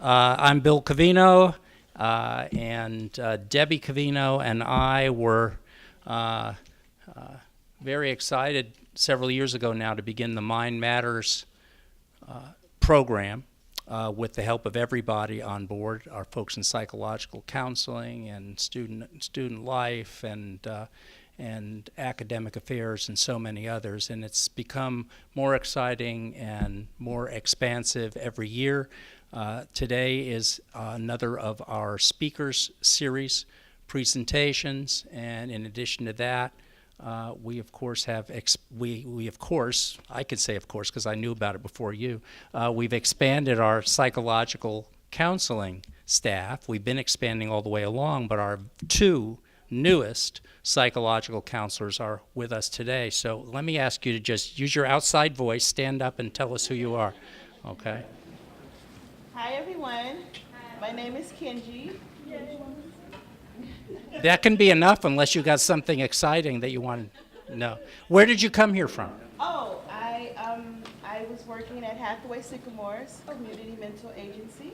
I'm Bill Covino, and Debbie Covino and I were uh, very excited several years ago now to begin the Mind Matters program with the help of everybody on board, our folks in psychological counseling and student life and academic affairs and so many others. And it's become more exciting and more expansive every year. Today is another of our speakers series presentations, and in addition to that, we of course have we of course, I could say of course because I knew about it before you. We've expanded our psychological counseling staff. We've been expanding all the way along, but our two newest psychological counselors are with us today. So let me ask you to just use your outside voice, stand up and tell us who you are. Okay. Hi everyone, my name is Kenji. That can be enough unless you got something exciting that you want to know. Where did you come here from? Oh, I was working at Hathaway Sycamores Community Mental Agency,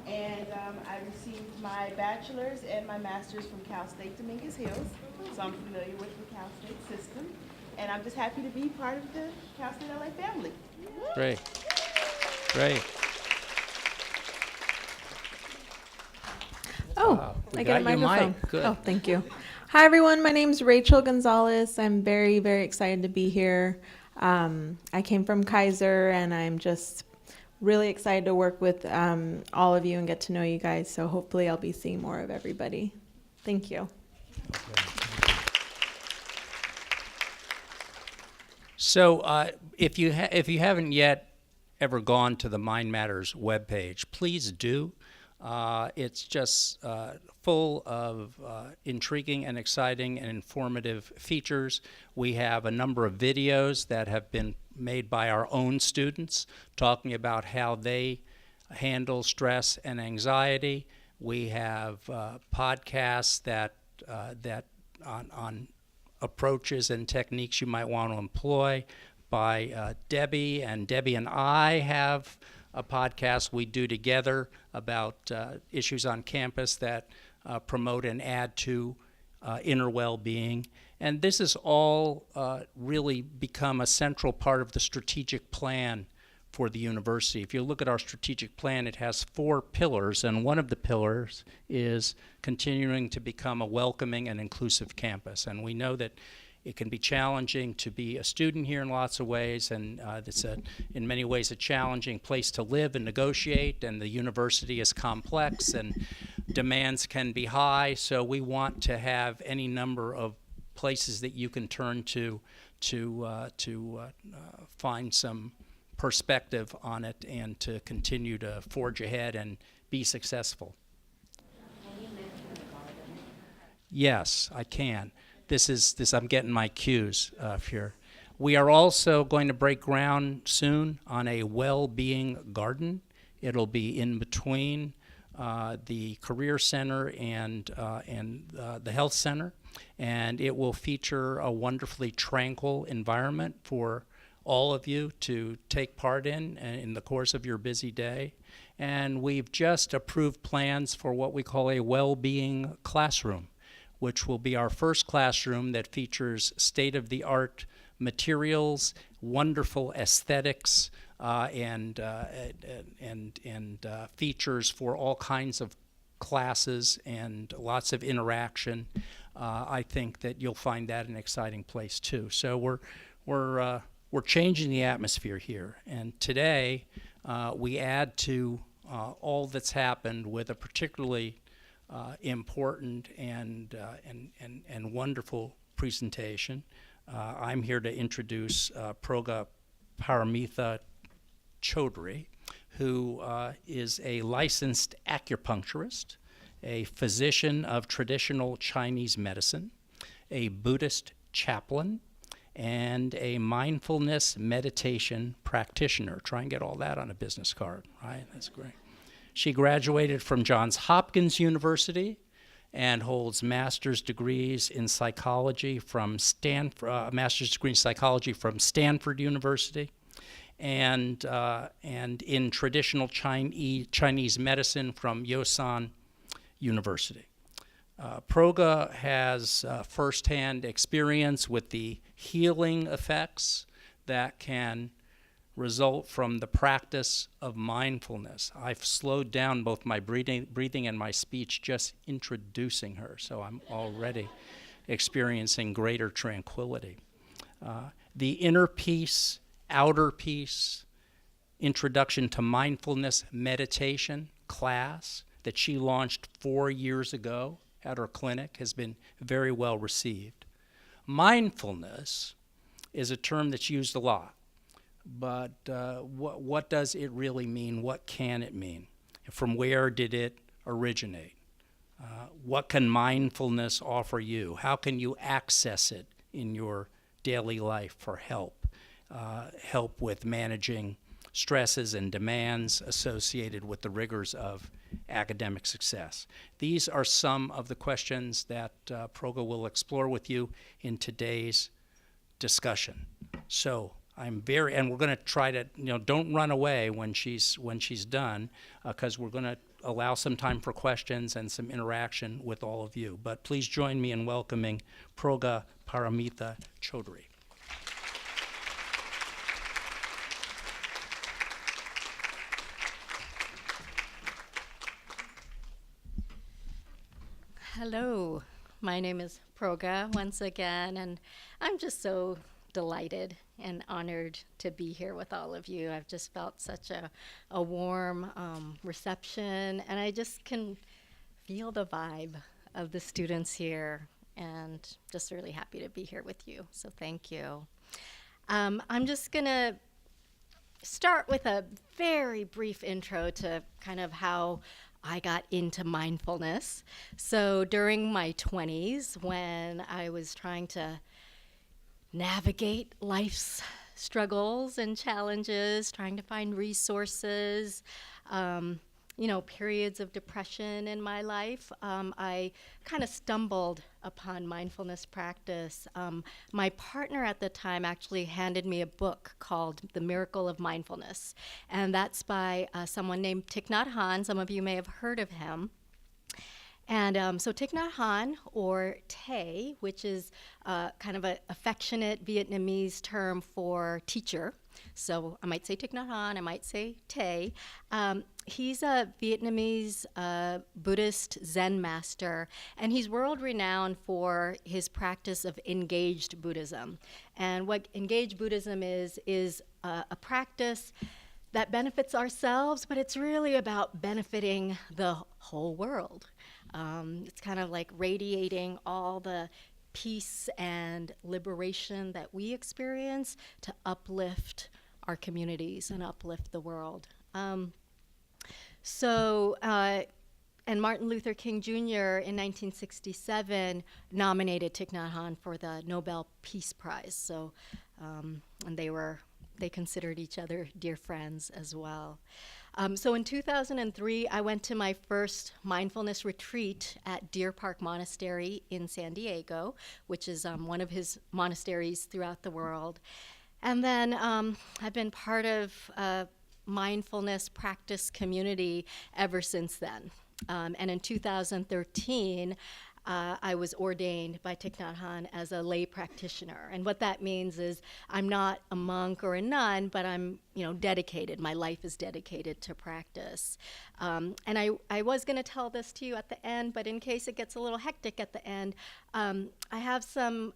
and I received my bachelor's and my master's from Cal State Dominguez Hills, so I'm familiar with the Cal State system, and I'm just happy to be part of the Cal State LA family. Great. Great. Oh, we I get a got your microphone. mic. Good. Oh, thank you. Hi, everyone. My name's Rachel Gonzalez. I'm very, very excited to be here. I came from Kaiser, and I'm just really excited to work with all of you and get to know you guys. So hopefully I'll be seeing more of everybody. Thank you. So if you haven't yet ever gone to the Mind Matters webpage, please do. It's just full of intriguing and exciting and informative features. We have a number of videos that have been made by our own students talking about how they handle stress and anxiety. We have podcasts that on approaches and techniques you might want to employ by Debbie, and Debbie and I have a podcast we do together about issues on campus that promote and add to inner well-being. And this has all really become a central part of the strategic plan for the university. If you look at our strategic plan, it has 4 pillars, and one of the pillars is continuing to become a welcoming and inclusive campus. And we know that it can be challenging to be a student here in lots of ways, and it's in many ways a challenging place to live and negotiate, and the university is complex and demands can be high, so we want to have any number of places that you can turn to find some perspective on it and to continue to forge ahead and be successful. Yes, I can. I'm getting my cues here. We are also going to break ground soon on a well-being garden. It'll be in between the Career Center and the Health Center, and it will feature a wonderfully tranquil environment for all of you to take part in the course of your busy day. And we've just approved plans for what we call a well-being classroom, which will be our first classroom that features state-of-the-art materials, wonderful aesthetics, and features for all kinds of classes and lots of interaction. I think that you'll find that an exciting place too. So we're changing the atmosphere here, and today we add to all that's happened with a particularly important and wonderful presentation. I'm here to introduce Paramita Choudhury, who is a licensed acupuncturist, a physician of traditional Chinese medicine, a Buddhist chaplain, and a mindfulness meditation practitioner. Try and get all that on a business card, right? That's great. She graduated from Johns Hopkins University and holds master's degrees in psychology from Stanford University, and in traditional Chinese medicine from Yosan University. Progha has firsthand experience with the healing effects that can result from the practice of mindfulness. I've slowed down both my breathing and my speech just introducing her, so I'm already experiencing greater tranquility. The inner peace, outer peace, introduction to mindfulness meditation class that she launched 4 years ago at her clinic has been very well received. Mindfulness is a term that's used a lot, but what does it really mean? What can it mean? From where did it originate? What can mindfulness offer you? How can you access it in your daily life for help? Help with managing stresses and demands associated with the rigors of academic success. These are some of the questions that Progha will explore with you in today's discussion. So and we're going to try to, don't run away when she's done, because we're going to allow some time for questions and some interaction with all of you. But please join me in welcoming Progha Paramita Choudhury. Hello, my name is Progha once again, and I'm just so delighted and honored to be here with all of you. I've just felt such a warm reception, and I just can feel the vibe of the students here, and just really happy to be here with you, so thank you. I'm just gonna start with a very brief intro to kind of how I got into mindfulness. So during my 20s, when I was trying to navigate life's struggles and challenges, trying to find resources, periods of depression in my life, I kind of stumbled upon mindfulness practice. My partner at the time actually handed me a book called The Miracle of Mindfulness, and that's by someone named Thich Nhat Hanh. Some of you may have heard of him. And so Thich Nhat Hanh, or Tay, which is kind of an affectionate Vietnamese term for teacher. So I might say Thich Nhat Hanh, I might say Tay. He's a Vietnamese Buddhist Zen master, and he's world renowned for his practice of engaged Buddhism. And what engaged Buddhism is a practice that benefits ourselves, but it's really about benefiting the whole world. It's kind of like radiating all the peace and liberation that we experience to uplift our communities and uplift the world. And Martin Luther King Jr. in 1967 nominated Thich Nhat Hanh for the Nobel Peace Prize. So, and they considered each other dear friends as well. So in 2003, I went to my first mindfulness retreat at Deer Park Monastery in San Diego, which is one of his monasteries throughout the world. And then I've been part of a mindfulness practice community ever since then. And in 2013, I was ordained by Thich Nhat Hanh as a lay practitioner. And what that means is I'm not a monk or a nun, but I'm dedicated. My life is dedicated to practice. And I was going to tell this to you at the end, but in case it gets a little hectic at the end, I have some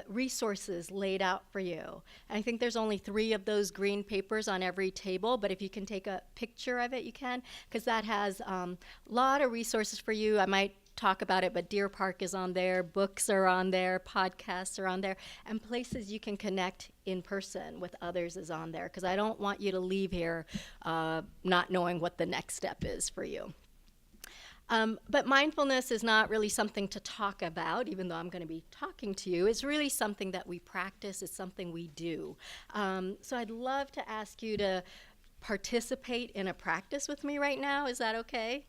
resources laid out for you. And I think there's only 3 of those green papers on every table, but if you can take a picture of it, you can, because that has a lot of resources for you. I might talk about it, but Deer Park is on there, books are on there, podcasts are on there, and places you can connect in person with others is on there, because I don't want you to leave here not knowing what the next step is for you. But mindfulness is not really something to talk about, even though I'm going to be talking to you. It's really something that we practice. It's something we do. So I'd love to ask you to participate in a practice with me right now. Is that okay?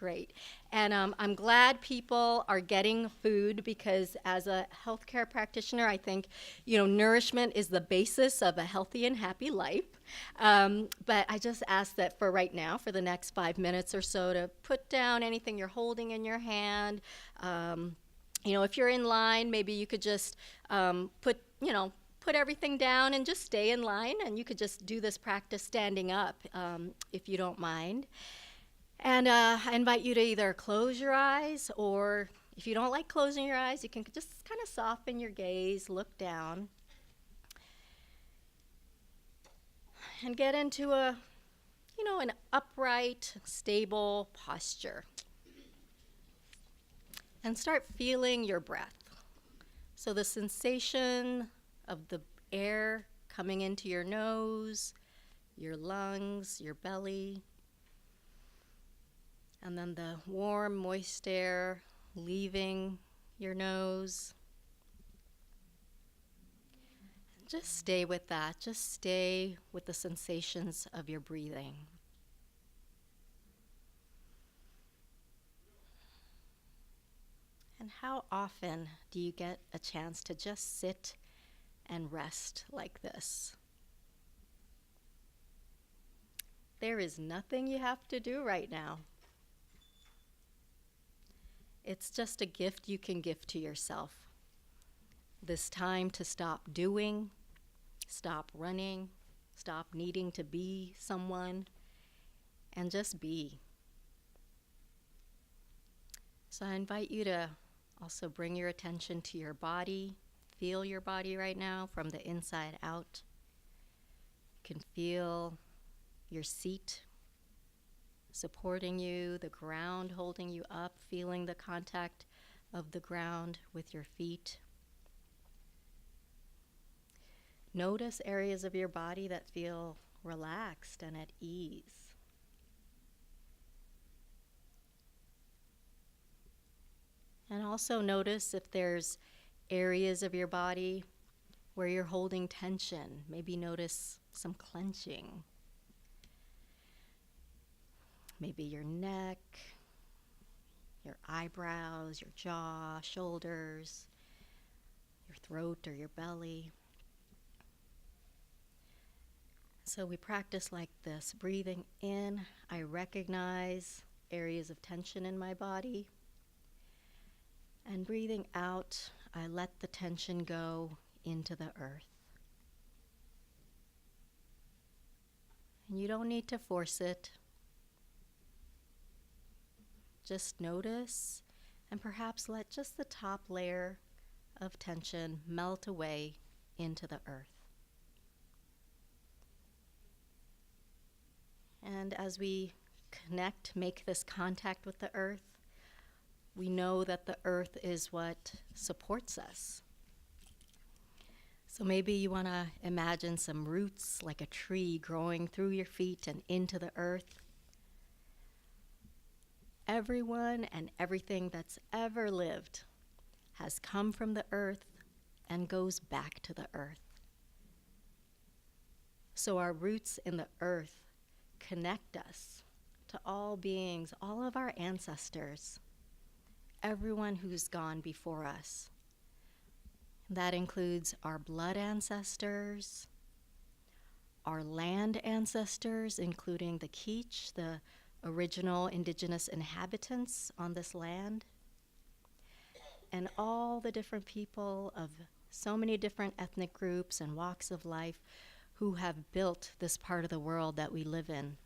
Great. And I'm glad people are getting food because as a healthcare practitioner, I think, nourishment is the basis of a healthy and happy life. But I just ask that for right now, for the next 5 minutes or so, to put down anything you're holding in your hand. If you're in line, maybe you could just put everything down and just stay in line. And you could just do this practice standing up if you don't mind. And I invite you to either close your eyes, or if you don't like closing your eyes, you can just kind of soften your gaze, look down, and get into an upright, stable posture. And start feeling your breath. So the sensation of the air coming into your nose, your lungs, your belly, and then the warm, moist air leaving your nose. Just stay with that. Just stay with the sensations of your breathing. And how often do you get a chance to just sit and rest like this? There is nothing you have to do right now. It's just a gift you can give to yourself. This time to stop doing, stop running, stop needing to be someone, and just be. So I invite you to also bring your attention to your body. Feel your body right now from the inside out. You can feel your seat supporting you, the ground holding you up, feeling the contact of the ground with your feet. Notice areas of your body that feel relaxed and at ease. And also notice if there's areas of your body where you're holding tension. Maybe notice some clenching. Maybe your neck, your eyebrows, your jaw, shoulders, your throat or your belly. So we practice like this. Breathing in, I recognize areas of tension in my body. And breathing out, I let the tension go into the earth. And you don't need to force it. Just notice and perhaps let just the top layer of tension melt away into the earth. And as we connect, make this contact with the earth, we know that the earth is what supports us. So maybe you want to imagine some roots like a tree growing through your feet and into the earth. Everyone and everything that's ever lived has come from the earth and goes back to the earth. So our roots in the earth connect us to all beings, all of our ancestors, everyone who's gone before us. That includes our blood ancestors, our land ancestors, including the Kizh, the original indigenous inhabitants on this land, and all the different people of so many different ethnic groups and walks of life who have built this part of the world that we live in.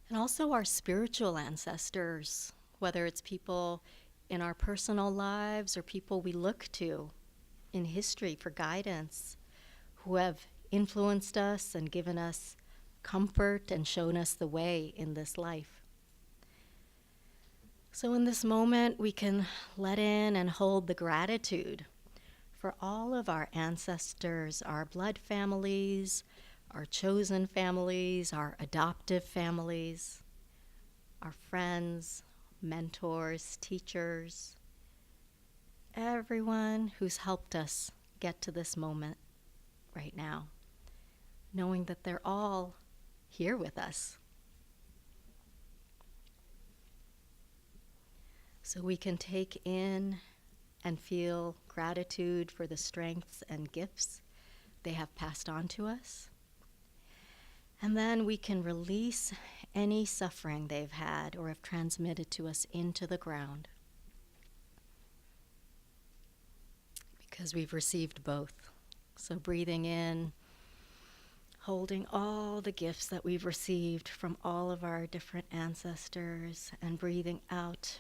And also our spiritual ancestors, whether it's people in our personal lives or people we look to in history for guidance, who have influenced us and given us comfort and shown us the way in this life. So in this moment, we can let in and hold the gratitude for all of our ancestors, our blood families, our chosen families, our adoptive families, our friends, mentors, teachers, everyone who's helped us get to this moment right now, knowing that they're all here with us. So we can take in and feel gratitude for the strengths and gifts they have passed on to us. And then we can release any suffering they've had or have transmitted to us into the ground, because we've received both. So breathing in, holding all the gifts that we've received from all of our different ancestors, and breathing out,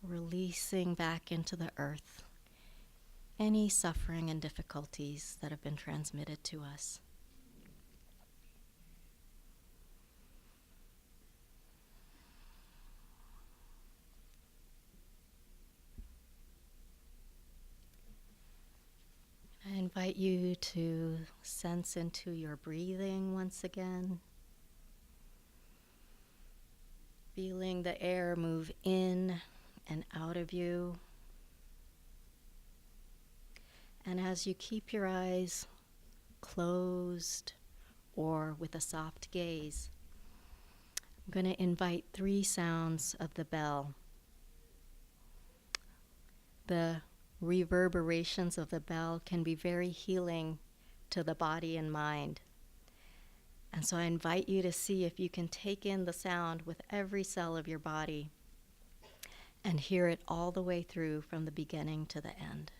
releasing back into the earth any suffering and difficulties that have been transmitted to us. I invite you to sense into your breathing once again, feeling the air move in and out of you. And as you keep your eyes closed or with a soft gaze, I'm going to invite 3 sounds of the bell. The reverberations of the bell can be very healing to the body and mind. And so I invite you to see if you can take in the sound with every cell of your body and hear it all the way through from the beginning to the end.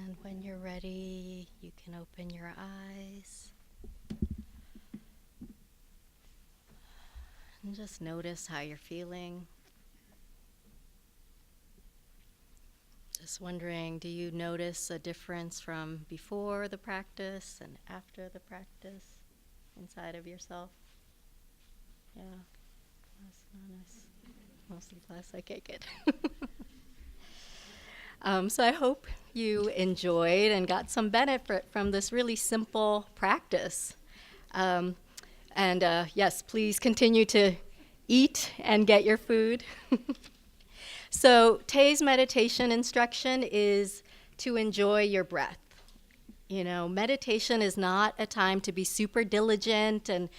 And when you're ready, you can open your eyes and just notice how you're feeling. Just wondering, do you notice a difference from before the practice and after the practice inside of yourself? Yeah, that's nice. Mostly plus, okay, good. So I hope you enjoyed and got some benefit from this really simple practice. Yes, please continue to eat and get your food. So Tay's meditation instruction is to enjoy your breath. You know, meditation is not a time to be super diligent and,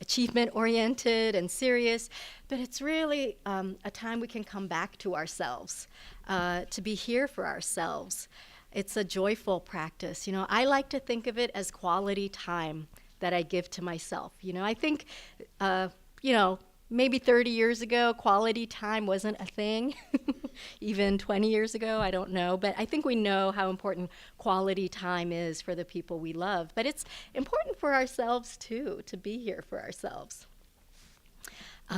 achievement-oriented and serious, but it's really a time we can come back to ourselves, to be here for ourselves. It's a joyful practice. I like to think of it as quality time that I give to myself. I think, maybe 30 years ago, quality time wasn't a thing. Even 20 years ago, I don't know. But I think we know how important quality time is for the people we love. But it's important for ourselves, too, to be here for ourselves.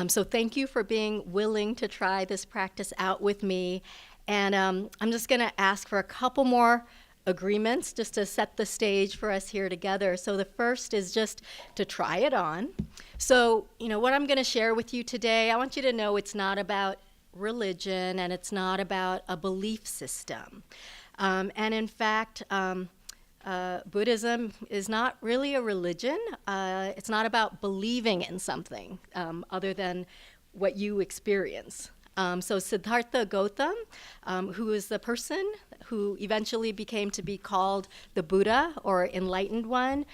So thank you for being willing to try this practice out with me. And I'm just going to ask for a couple more agreements just to set the stage for us here together. So the first is just to try it on. So, what I'm going to share with you today, I want you to know it's not about religion and it's not about a belief system. And in fact, Buddhism is not really a religion. It's not about believing in something other than what you experience. So Siddhartha Gautam, who is the person who eventually became to be called the Buddha or Enlightened One,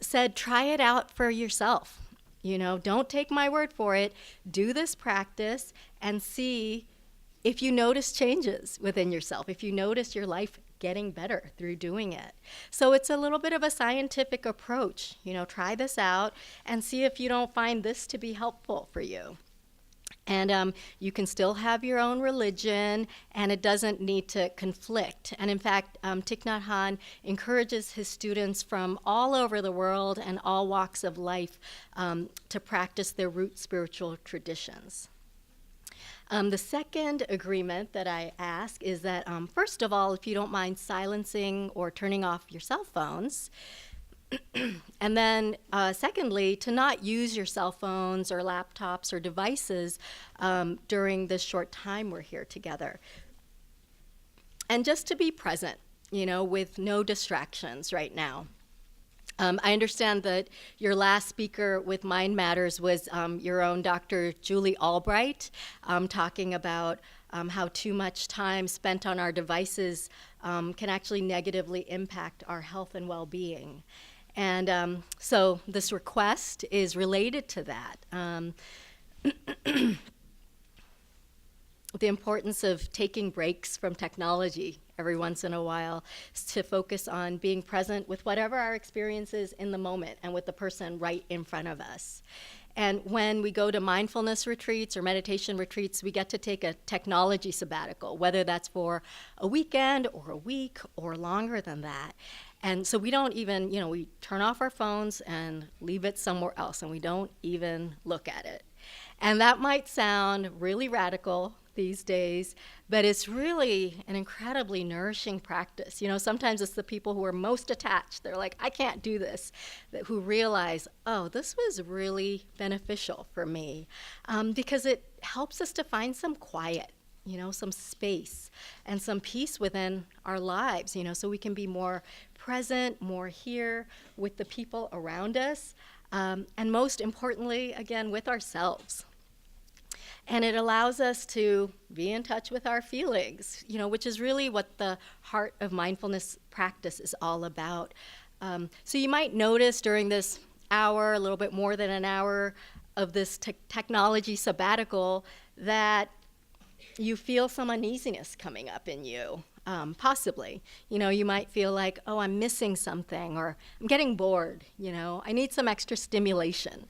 said, try it out for yourself. Don't take my word for it. Do this practice and see if you notice changes within yourself, if you notice your life getting better through doing it. So it's a little bit of a scientific approach. Try this out and see if you don't find this to be helpful for you. And you can still have your own religion, and it doesn't need to conflict. And in fact, Thich Nhat Hanh encourages his students from all over the world and all walks of life to practice their root spiritual traditions. The second agreement that I ask is that, first of all, if you don't mind silencing or turning off your cell phones, and then secondly, to not use your cell phones or laptops or devices during this short time we're here together. And just to be present, with no distractions right now. I understand that your last speaker with Mind Matters was your own Dr. Julie Albright, talking about how too much time spent on our devices can actually negatively impact our health and well-being. And so this request is related to that. The importance of taking breaks from technology every once in a while to focus on being present with whatever our experience is in the moment and with the person right in front of us. And when we go to mindfulness retreats or meditation retreats, we get to take a technology sabbatical, whether that's for a weekend or a week or longer than that. And so we don't even, we turn off our phones and leave it somewhere else, and we don't even look at it. And that might sound really radical these days, but it's really an incredibly nourishing practice. Sometimes it's the people who are most attached, they're like, I can't do this, who realize, oh, this was really beneficial for me, because it helps us to find some quiet, some space and some peace within our lives, so we can be more present, more here with the people around us, and most importantly, again, with ourselves. And it allows us to be in touch with our feelings, which is really what the heart of mindfulness practice is all about. So you might notice during this hour, a little bit more than an hour of this technology sabbatical, that you feel some uneasiness coming up in you, possibly. You might feel like, oh, I'm missing something, or I'm getting bored, I need some extra stimulation.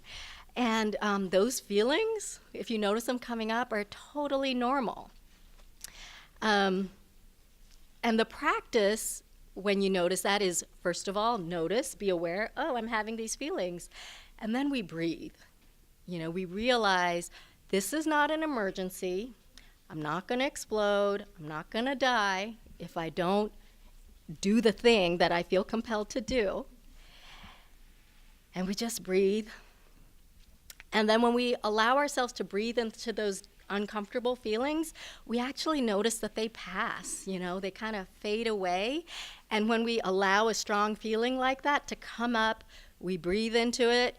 And those feelings, if you notice them coming up, are totally normal. And the practice, when you notice that, is, first of all, notice, be aware, oh, I'm having these feelings. And then we breathe. We realize this is not an emergency. I'm not going to explode. I'm not going to die if I don't do the thing that I feel compelled to do. And we just breathe. And then when we allow ourselves to breathe into those uncomfortable feelings, we actually notice that they pass, they kind of fade away. And when we allow a strong feeling like that to come up, we breathe into it,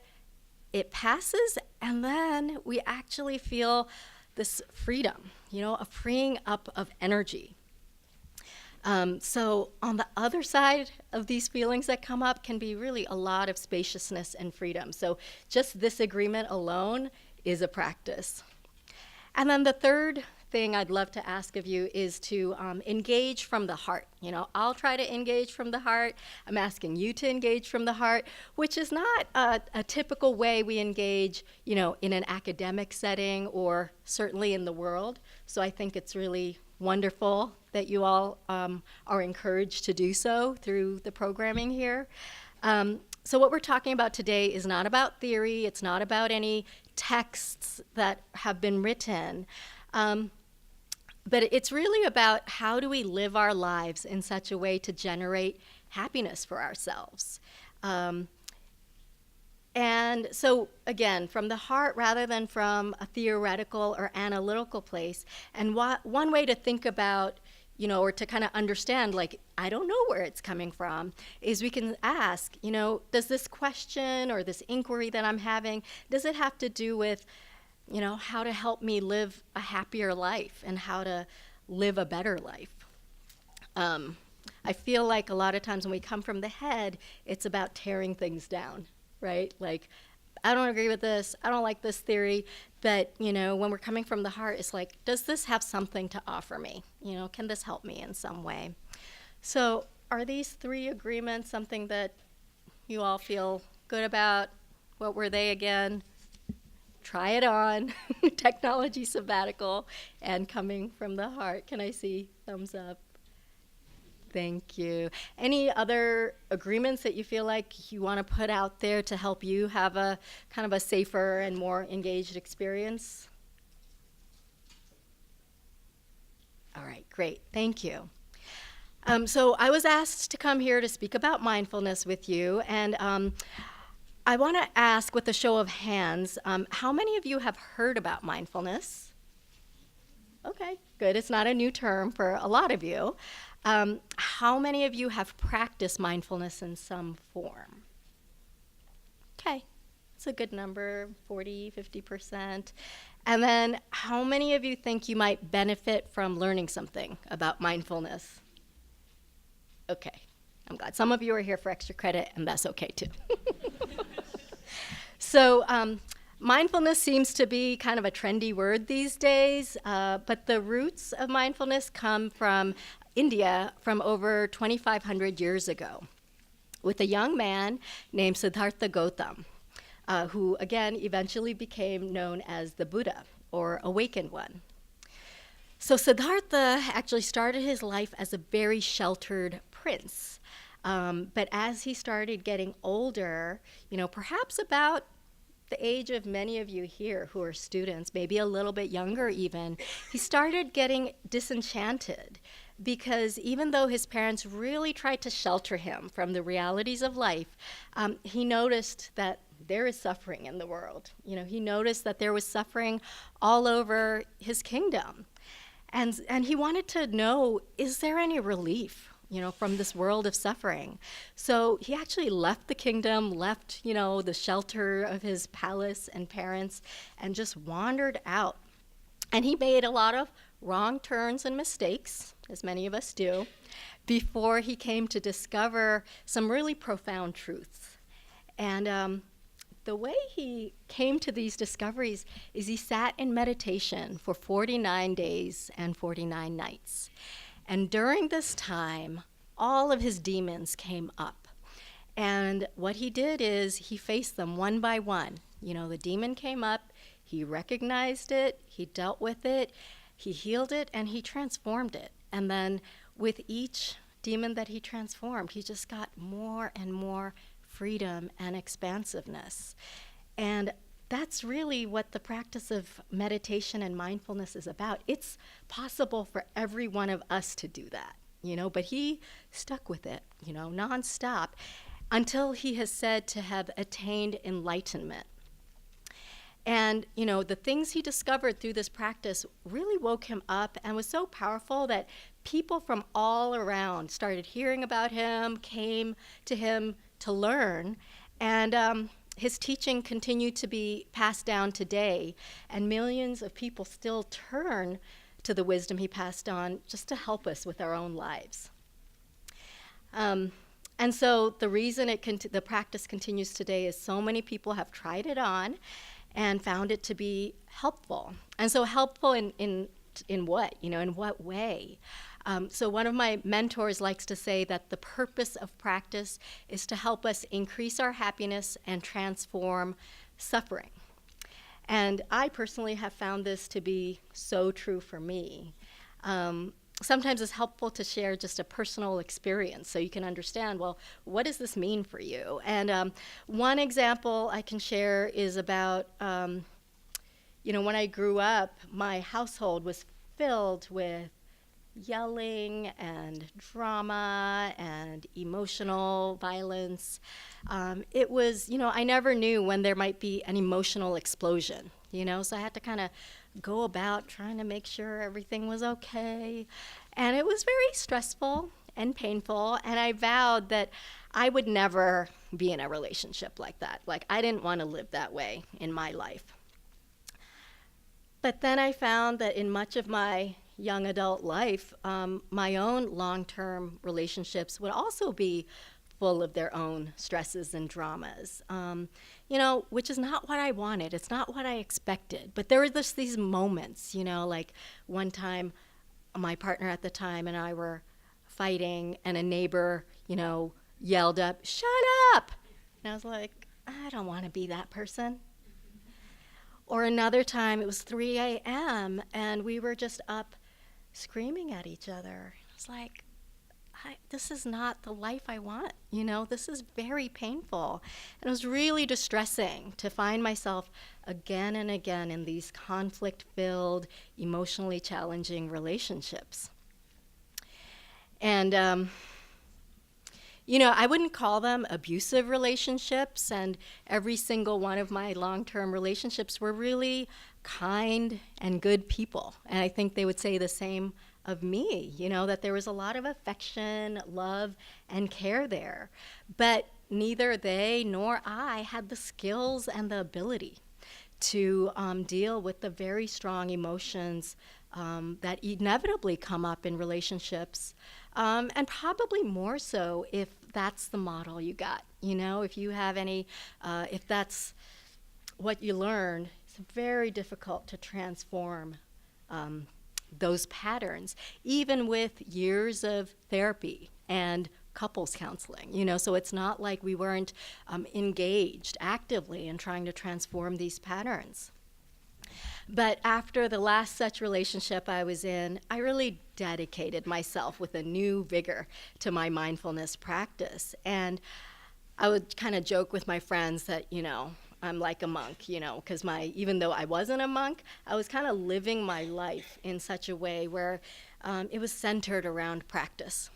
it passes, and then we actually feel this freedom, a freeing up of energy. So on the other side of these feelings that come up can be really a lot of spaciousness and freedom. So just this agreement alone is a practice. And then the third thing I'd love to ask of you is to engage from the heart. I'll try to engage from the heart. I'm asking you to engage from the heart, which is not a typical way we engage, in an academic setting or certainly in the world. So I think it's really wonderful that you all are encouraged to do so through the programming here. So what we're talking about today is not about theory. It's not about any texts that have been written. But it's really about how do we live our lives in such a way to generate happiness for ourselves. And so, again, from the heart rather than from a theoretical or analytical place. And one way to think about, or to kind of understand, like, I don't know where it's coming from, is we can ask, does this question or this inquiry that I'm having, does it have to do with, how to help me live a happier life and how to live a better life? I feel like a lot of times when we come from the head, it's about tearing things down. Right? Like, I don't agree with this, I don't like this theory. But, when we're coming from the heart, it's like, does this have something to offer me? Can this help me in some way? So are these 3 agreements something that you all feel good about? What were they again? Try it on, technology sabbatical, and coming from the heart. Can I see thumbs up? Thank you. Any other agreements that you feel like you want to put out there to help you have a kind of a safer and more engaged experience? All right, great. Thank you. So I was asked to come here to speak about mindfulness with you, and I want to ask, with a show of hands, how many of you have heard about mindfulness? Okay, good. It's not a new term for a lot of you. How many of you have practiced mindfulness in some form? Okay, it's a good number, 40, 50%. And then how many of you think you might benefit from learning something about mindfulness? Okay, I'm glad. Some of you are here for extra credit, and that's okay too. So mindfulness seems to be kind of a trendy word these days, but the roots of mindfulness come from India from over 2,500 years ago with a young man named Siddhartha Gautam, who again eventually became known as the Buddha, or awakened one. So Siddhartha actually started his life as a very sheltered prince. But as he started getting older, perhaps about the age of many of you here who are students, maybe a little bit younger even, he started getting disenchanted because even though his parents really tried to shelter him from the realities of life, he noticed that there is suffering in the world. He noticed that there was suffering all over his kingdom. And he wanted to know, is there any relief, from this world of suffering? So he actually left the kingdom, left, the shelter of his palace and parents, and just wandered out. And he made a lot of wrong turns and mistakes, as many of us do, before he came to discover some really profound truths. And the way he came to these discoveries is he sat in meditation for 49 days and 49 nights. And during this time, all of his demons came up. And what he did is he faced them one by one. The demon came up, he recognized it, he dealt with it, he healed it, and he transformed it. And then with each demon that he transformed, he just got more and more freedom and expansiveness. And that's really what the practice of meditation and mindfulness is about. It's possible for every one of us to do that, but he stuck with it, nonstop, until he is said to have attained enlightenment. And, the things he discovered through this practice really woke him up and was so powerful that people from all around started hearing about him, came to him to learn, and his teaching continued to be passed down today, and millions of people still turn to the wisdom he passed on just to help us with our own lives. And so the reason the practice continues today is so many people have tried it on and found it to be helpful. And so helpful in what? In what way? So one of my mentors likes to say that the purpose of practice is to help us increase our happiness and transform suffering. And I personally have found this to be so true for me. Sometimes it's helpful to share just a personal experience so you can understand, well, what does this mean for you? And one example I can share is about, when I grew up, my household was filled with yelling and drama and emotional violence. It was, I never knew when there might be an emotional explosion, so I had to kind of go about trying to make sure everything was okay. And it was very stressful and painful, and I vowed that I would never be in a relationship like that. Like, I didn't want to live that way in my life. But then I found that in much of my young adult life, my own long-term relationships would also be full of their own stresses and dramas, which is not what I wanted. It's not what I expected. But there were just these moments, like one time my partner at the time and I were fighting and a neighbor, yelled up, "Shut up!" And I was like, I don't want to be that person. Or another time, it was 3 a.m. and we were just up screaming at each other. It's like, this is not the life I want, this is very painful. And it was really distressing to find myself again and again in these conflict-filled, emotionally challenging relationships. And, I wouldn't call them abusive relationships, and every single one of my long-term relationships were really kind and good people. And I think they would say the same of me, that there was a lot of affection, love, and care there. But neither they nor I had the skills and the ability to deal with the very strong emotions that inevitably come up in relationships, and probably more so if that's the model you got. If you have any, if that's what you learned, it's very difficult to transform those patterns, even with years of therapy and couples counseling, so it's not like we weren't engaged actively in trying to transform these patterns. But after the last such relationship I was in, I really dedicated myself with a new vigor to my mindfulness practice. And I would kind of joke with my friends that, I'm like a monk, because even though I wasn't a monk, I was kind of living my life in such a way where it was centered around practice.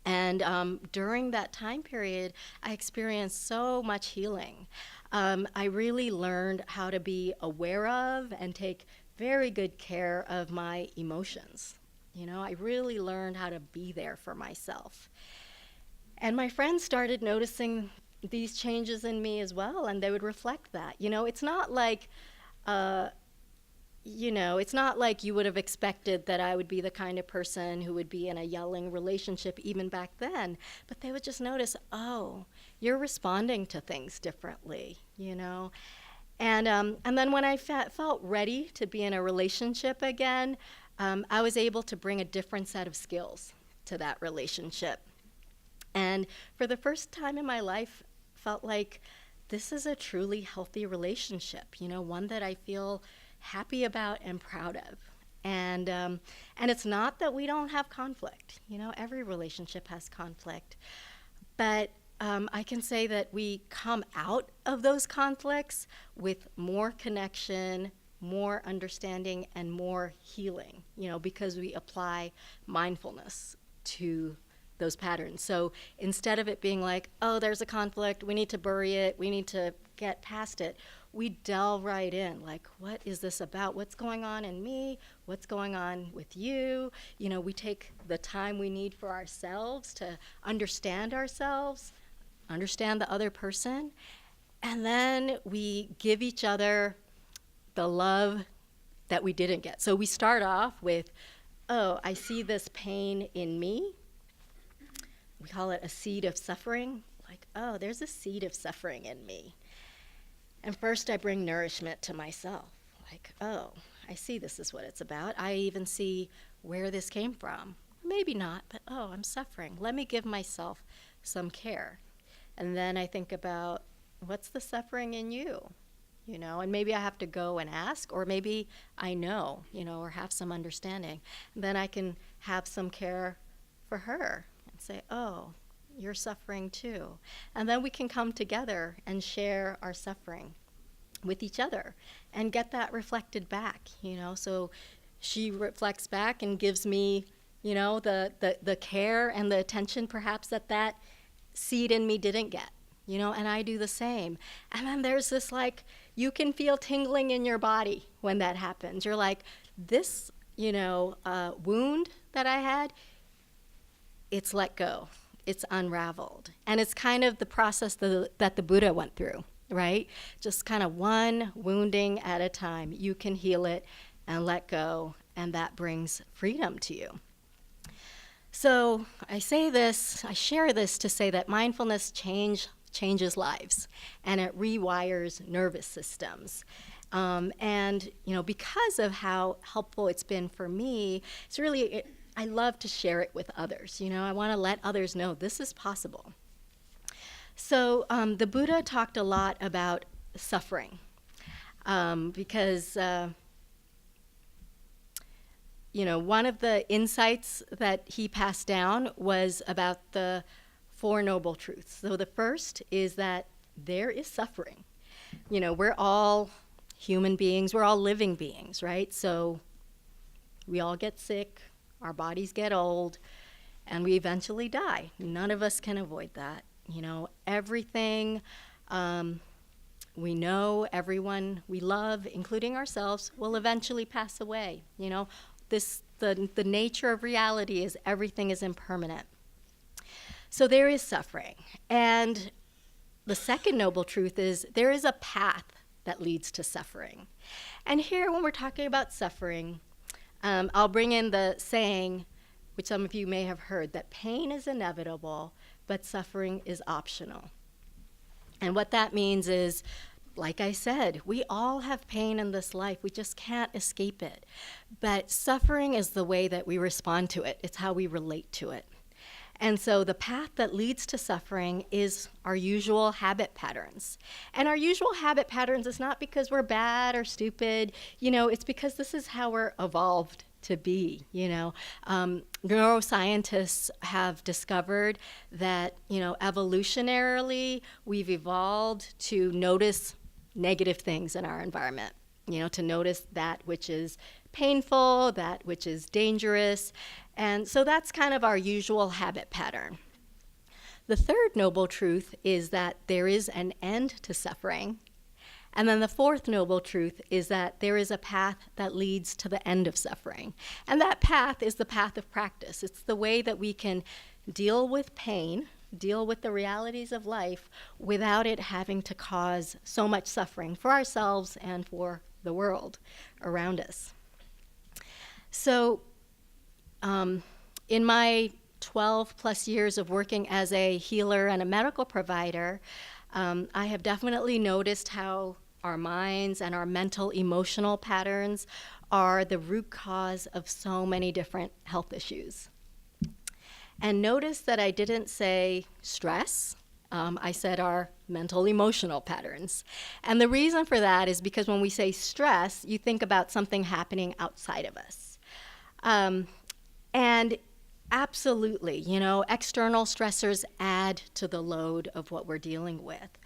And during that time period, I experienced so much healing. I really learned how to be aware of and take very good care of my emotions. I really learned how to be there for myself. And my friends started noticing these changes in me as well, and they would reflect that. It's not like, it's not like you would have expected that I would be the kind of person who would be in a yelling relationship even back then, but they would just notice, oh, you're responding to things differently, And then when I felt ready to be in a relationship again, I was able to bring a different set of skills to that relationship. And for the first time in my life, felt like this is a truly healthy relationship, one that I feel happy about and proud of. And it's not that we don't have conflict. Every relationship has conflict. But I can say that we come out of those conflicts with more connection, more understanding, and more healing, because we apply mindfulness to those patterns. So instead of it being like, oh, there's a conflict, we need to bury it, we need to get past it, we delve right in, like, what is this about? What's going on in me? What's going on with you? We take the time we need for ourselves to understand ourselves, understand the other person, and then we give each other the love that we didn't get. So we start off with, oh, I see this pain in me. We call it a seed of suffering. Like, oh, there's a seed of suffering in me. And first I bring nourishment to myself. Like, oh, I see this is what it's about. I even see where this came from. Maybe not, but oh, I'm suffering. Let me give myself some care. And then I think about, what's the suffering in you? And maybe I have to go and ask, or maybe I know, or have some understanding. And then I can have some care for her. Say, oh, you're suffering too. And then we can come together and share our suffering with each other and get that reflected back, So she reflects back and gives me, the care and the attention perhaps that seed in me didn't get, and I do the same. And then there's this, like, you can feel tingling in your body when that happens. You're like, this, wound that I had, it's let go, it's unraveled. And it's kind of the process that the Buddha went through, right? Just kind of one wounding at a time. You can heal it and let go, and that brings freedom to you. So I share this to say that mindfulness changes lives, and it rewires nervous systems. And because of how helpful it's been for me, I love to share it with others. I want to let others know this is possible. So the Buddha talked a lot about suffering, because one of the insights that he passed down was about the Four Noble Truths. So the first is that there is suffering. We're all human beings, we're all living beings, right? So we all get sick, our bodies get old, and we eventually die. None of us can avoid that. Everything we know, everyone we love, including ourselves, will eventually pass away. The nature of reality is everything is impermanent. So there is suffering. And the second noble truth is there is a path that leads to suffering. And here, when we're talking about suffering, I'll bring in the saying, which some of you may have heard, that pain is inevitable, but suffering is optional. And what that means is, like I said, we all have pain in this life. We just can't escape it. But suffering is the way that we respond to it. It's how we relate to it. And so the path that leads to suffering is our usual habit patterns. And our usual habit patterns is not because we're bad or stupid. It's because this is how we're evolved to be. Neuroscientists have discovered that, evolutionarily, we've evolved to notice negative things in our environment, to notice that which is painful, that which is dangerous. And so that's kind of our usual habit pattern. The third noble truth is that there is an end to suffering. And then the fourth noble truth is that there is a path that leads to the end of suffering. And that path is the path of practice. It's the way that we can deal with pain, deal with the realities of life without it having to cause so much suffering for ourselves and for the world around us. So in my 12 plus years of working as a healer and a medical provider, I have definitely noticed how our minds and our mental emotional patterns are the root cause of so many different health issues. And notice that I didn't say stress. I said our mental emotional patterns. And the reason for that is because when we say stress, you think about something happening outside of us. And absolutely, external stressors add to the load of what we're dealing with.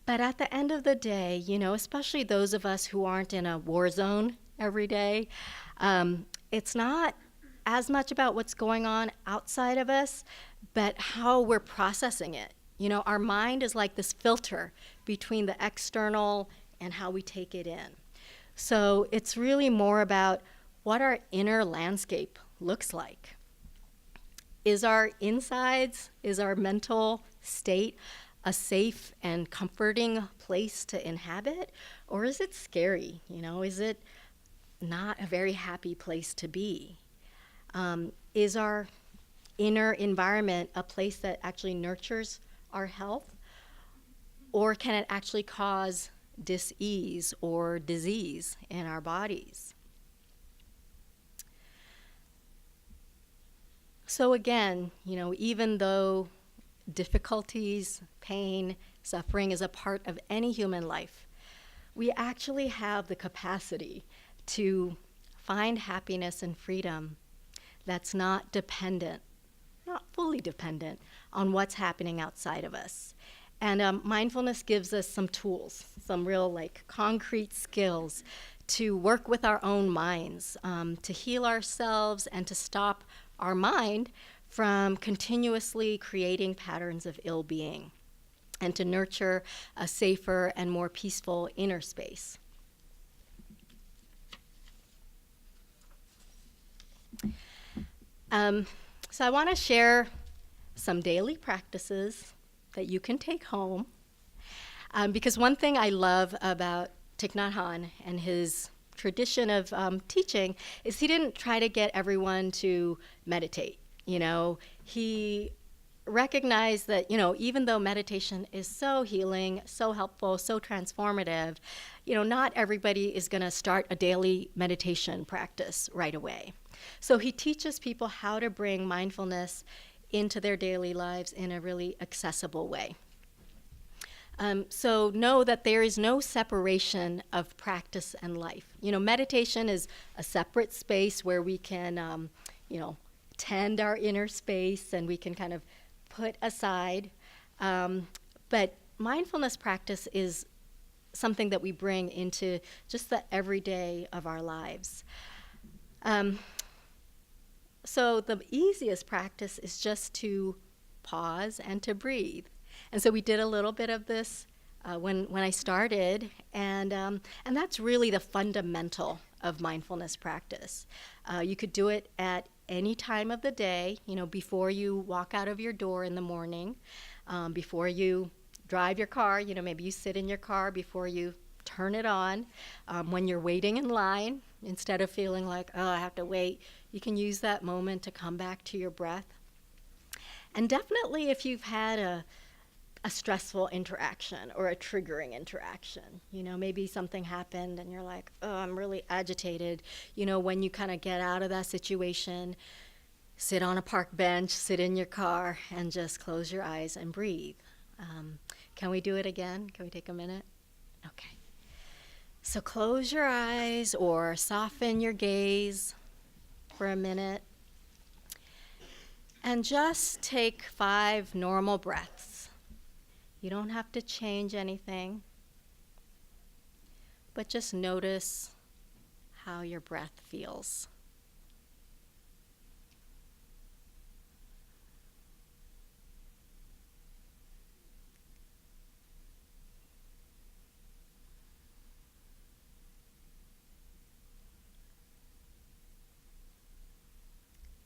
But at the end of the day, especially those of us who aren't in a war zone every day, it's not as much about what's going on outside of us, but how we're processing it. Our mind is like this filter between the external and how we take it in. So it's really more about what our inner landscape looks like. Is our insides, is our mental state a safe and comforting place to inhabit? Or is it scary? Is it not a very happy place to be? Is our inner environment a place that actually nurtures our health? Or can it actually cause dis-ease or disease in our bodies? So again, even though difficulties, pain, suffering is a part of any human life, we actually have the capacity to find happiness and freedom that's not fully dependent on what's happening outside of us. And mindfulness gives us some tools, some real concrete skills to work with our own minds, to heal ourselves and to stop our mind from continuously creating patterns of ill-being, and to nurture a safer and more peaceful inner space. So I want to share some daily practices that you can take home, because one thing I love about Thich Nhat Hanh and his tradition of teaching is he didn't try to get everyone to meditate. He recognized that, even though meditation is so healing, so helpful, so transformative, not everybody is going to start a daily meditation practice right away. So he teaches people how to bring mindfulness into their daily lives in a really accessible way. So know that there is no separation of practice and life. Meditation is a separate space where we can, tend our inner space and we can kind of put aside. But mindfulness practice is something that we bring into just the everyday of our lives. So the easiest practice is just to pause and to breathe. And so we did a little bit of this when I started, and that's really the fundamental of mindfulness practice. You could do it at any time of the day, before you walk out of your door in the morning, before you drive your car, maybe you sit in your car before you turn it on, when you're waiting in line, instead of feeling like, oh, I have to wait, you can use that moment to come back to your breath. And definitely if you've had a stressful interaction or a triggering interaction. Maybe something happened and you're like, oh, I'm really agitated. When you kind of get out of that situation, sit on a park bench, sit in your car, and just close your eyes and breathe. Can we do it again? Can we take a minute? Okay. So close your eyes or soften your gaze for a minute. And just take 5 normal breaths. You don't have to change anything, but just notice how your breath feels.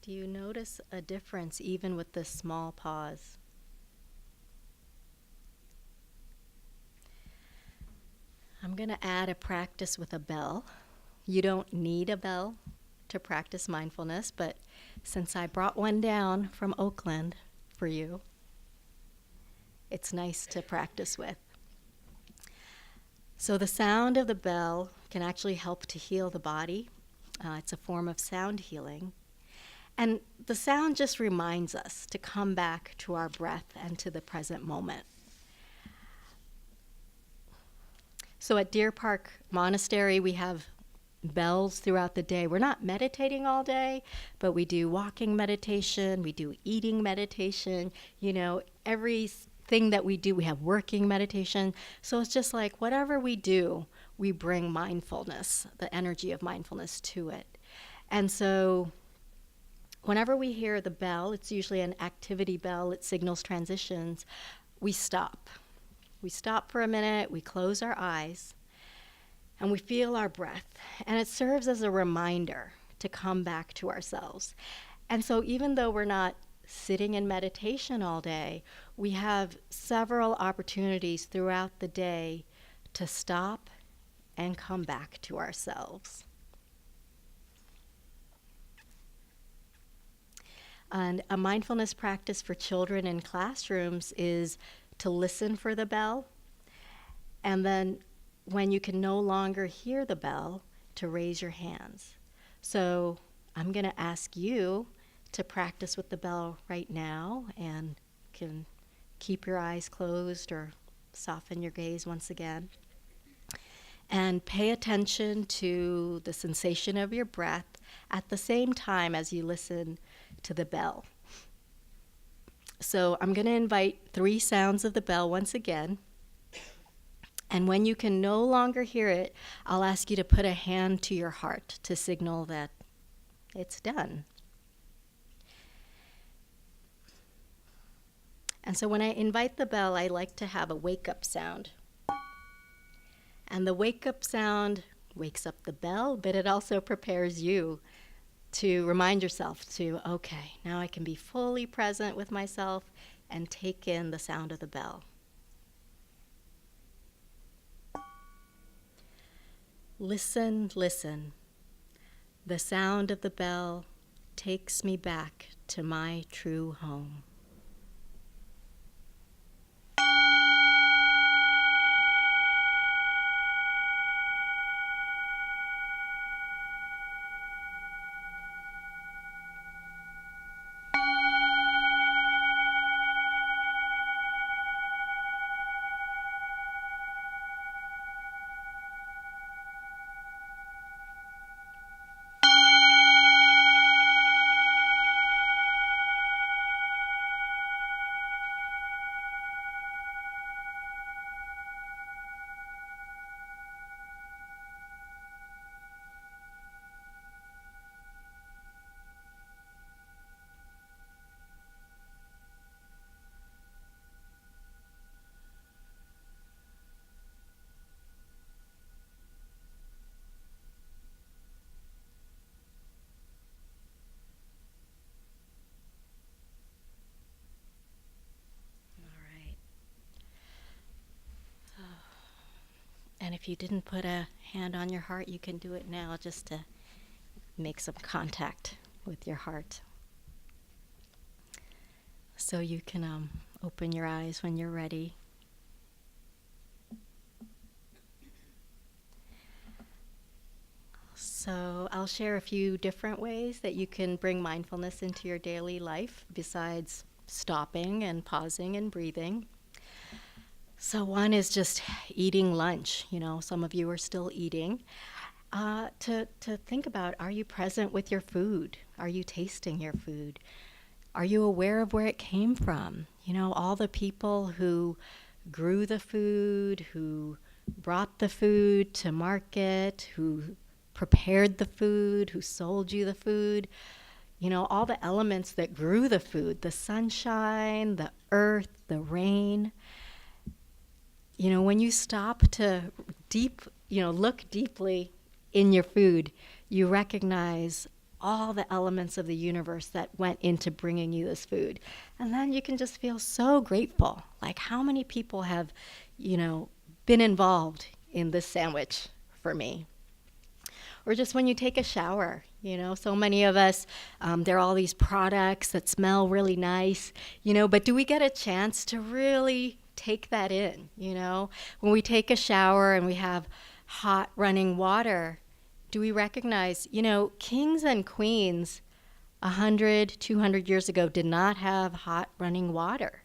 Do you notice a difference even with this small pause? I'm going to add a practice with a bell. You don't need a bell to practice mindfulness, but since I brought one down from Oakland for you, it's nice to practice with. So the sound of the bell can actually help to heal the body. It's a form of sound healing. And the sound just reminds us to come back to our breath and to the present moment. So at Deer Park Monastery, we have bells throughout the day. We're not meditating all day, but we do walking meditation, we do eating meditation, everything that we do, we have working meditation. So it's just like whatever we do, we bring mindfulness, the energy of mindfulness to it. And so whenever we hear the bell, it's usually an activity bell, it signals transitions, we stop. We stop for a minute, we close our eyes, and we feel our breath. And it serves as a reminder to come back to ourselves. And so even though we're not sitting in meditation all day, we have several opportunities throughout the day to stop and come back to ourselves. And a mindfulness practice for children in classrooms is to listen for the bell, and then when you can no longer hear the bell, to raise your hands. So I'm going to ask you to practice with the bell right now, and can keep your eyes closed or soften your gaze once again. And pay attention to the sensation of your breath at the same time as you listen to the bell. So I'm going to invite 3 sounds of the bell once again. And when you can no longer hear it, I'll ask you to put a hand to your heart to signal that it's done. And so when I invite the bell, I like to have a wake-up sound. And the wake-up sound wakes up the bell, but it also prepares you to remind yourself to, okay, now I can be fully present with myself and take in the sound of the bell. Listen, listen. The sound of the bell takes me back to my true home. And if you didn't put a hand on your heart, you can do it now just to make some contact with your heart. So you can open your eyes when you're ready. So I'll share a few different ways that you can bring mindfulness into your daily life besides stopping and pausing and breathing. So one is just eating lunch. You know, some of you are still eating. To think about, are you present with your food? Are you tasting your food? Are you aware of where it came from? You know, all the people who grew the food, who brought the food to market, who prepared the food, who sold you the food. You know, all the elements that grew the food, the sunshine, the earth, the rain. You know, when you stop to look deeply in your food, you recognize all the elements of the universe that went into bringing you this food. And then you can just feel so grateful. Like, how many people have, been involved in this sandwich for me? Or just when you take a shower, so many of us, there are all these products that smell really nice, but do we get a chance to really take that in? When we take a shower and we have hot running water, do we recognize, kings and queens 100, 200 years ago did not have hot running water,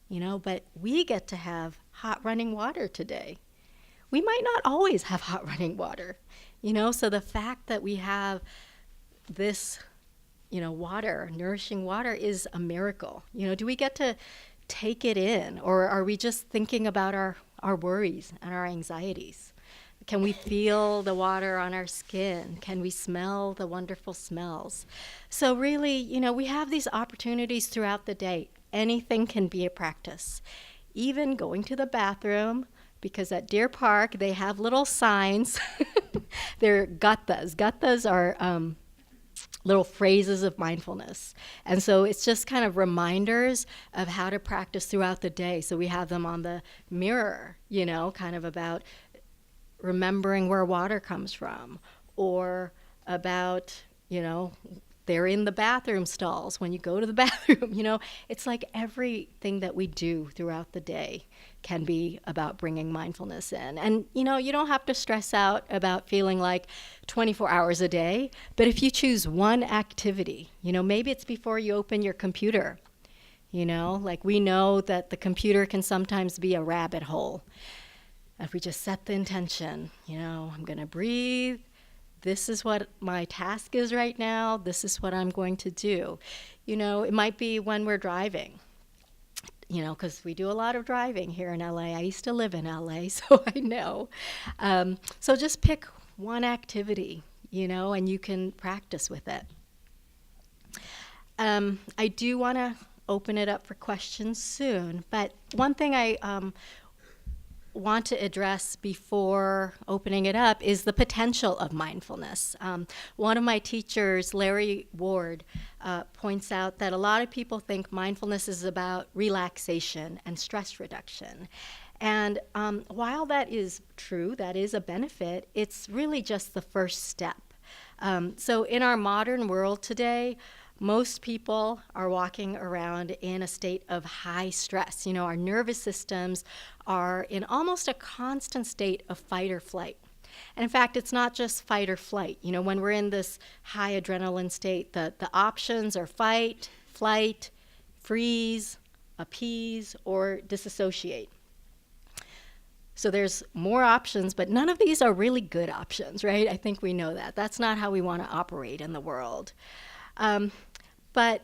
but we get to have hot running water today. We might not always have hot running water, so the fact that we have this, water, nourishing water is a miracle. Do we get to take it in, or are we just thinking about our worries and our anxieties? Can we feel the water on our skin? Can we smell the wonderful smells? So really, we have these opportunities throughout the day. Anything can be a practice. Even going to the bathroom, because at Deer Park, they have little signs. They're gattas. Gattas are little phrases of mindfulness. And so it's just kind of reminders of how to practice throughout the day. So we have them on the mirror, kind of about remembering where water comes from, or about, they're in the bathroom stalls when you go to the bathroom. It's like everything that we do throughout the day can be about bringing mindfulness in. And, you don't have to stress out about feeling like 24 hours a day, but if you choose one activity, maybe it's before you open your computer, like we know that the computer can sometimes be a rabbit hole. If we just set the intention, I'm going to breathe. This is what my task is right now. This is what I'm going to do. It might be when we're driving, because we do a lot of driving here in LA. I used to live in LA, so I know. So just pick one activity, and you can practice with it. I do want to open it up for questions soon, but one thing I want to address before opening it up is the potential of mindfulness. One of my teachers, Larry Ward, points out that a lot of people think mindfulness is about relaxation and stress reduction. And while that is true, that is a benefit, it's really just the first step. So in our modern world today, most people are walking around in a state of high stress. Our nervous systems are in almost a constant state of fight or flight. And in fact, it's not just fight or flight. When we're in this high adrenaline state, the options are fight, flight, freeze, appease, or disassociate. So there's more options, but none of these are really good options, right? I think we know that. That's not how we want to operate in the world. But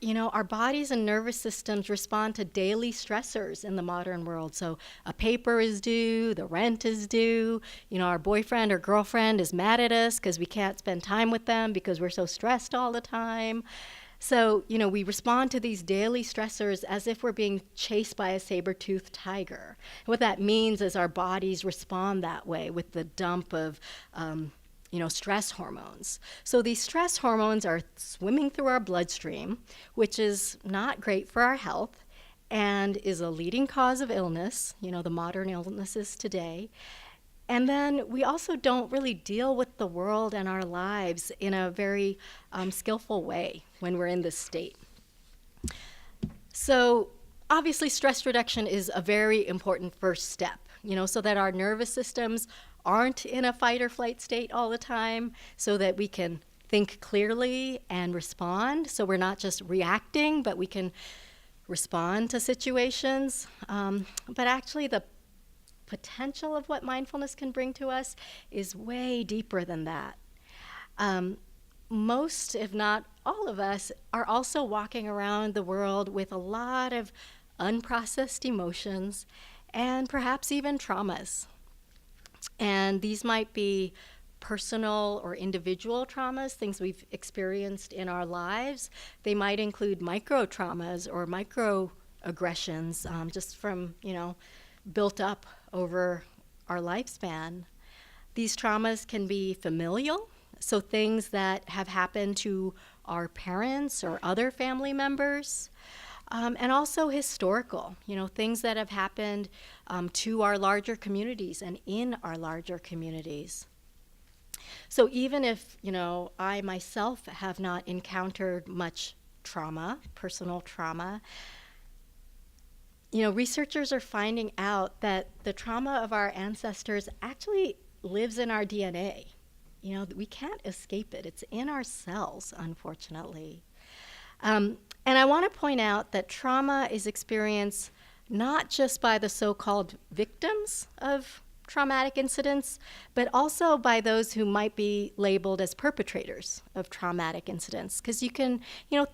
our bodies and nervous systems respond to daily stressors in the modern world. So a paper is due, the rent is due, our boyfriend or girlfriend is mad at us because we can't spend time with them because we're so stressed all the time. So, we respond to these daily stressors as if we're being chased by a saber-toothed tiger. What that means is our bodies respond that way with the dump of stress hormones. So these stress hormones are swimming through our bloodstream, which is not great for our health and is a leading cause of illness, the modern illnesses today. And then we also don't really deal with the world and our lives in a very skillful way when we're in this state. So obviously stress reduction is a very important first step, so that our nervous systems aren't in a fight or flight state all the time, so that we can think clearly and respond. So we're not just reacting, but we can respond to situations. But actually the potential of what mindfulness can bring to us is way deeper than that. Most, if not all of us, are also walking around the world with a lot of unprocessed emotions and perhaps even traumas. And these might be personal or individual traumas, things we've experienced in our lives. They might include micro traumas or microaggressions, just from, built up over our lifespan. These traumas can be familial, so things that have happened to our parents or other family members, and also historical, things that have happened to our larger communities and in our larger communities. So even if, I myself have not encountered much trauma, personal trauma, researchers are finding out that the trauma of our ancestors actually lives in our DNA. We can't escape it. It's in our cells, unfortunately. And I want to point out that trauma is experienced not just by the so-called victims of traumatic incidents, but also by those who might be labeled as perpetrators of traumatic incidents. Because you can,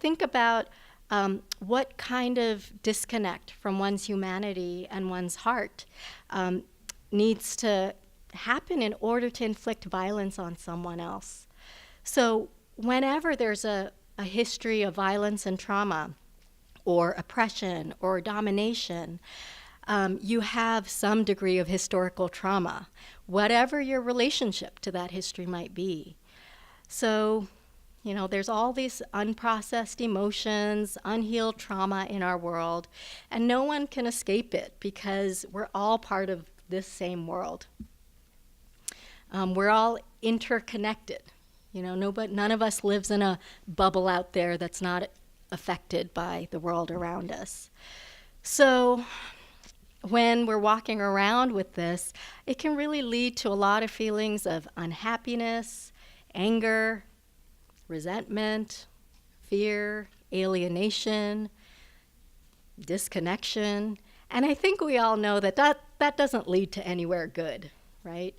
think about what kind of disconnect from one's humanity and one's heart needs to happen in order to inflict violence on someone else. So whenever there's a history of violence and trauma, or oppression, or domination, you have some degree of historical trauma, whatever your relationship to that history might be. So, there's all these unprocessed emotions, unhealed trauma in our world, and no one can escape it because we're all part of this same world. We're all interconnected. None of us lives in a bubble out there that's not affected by the world around us. So when we're walking around with this, it can really lead to a lot of feelings of unhappiness, anger, resentment, fear, alienation, disconnection. And I think we all know that doesn't lead to anywhere good, right?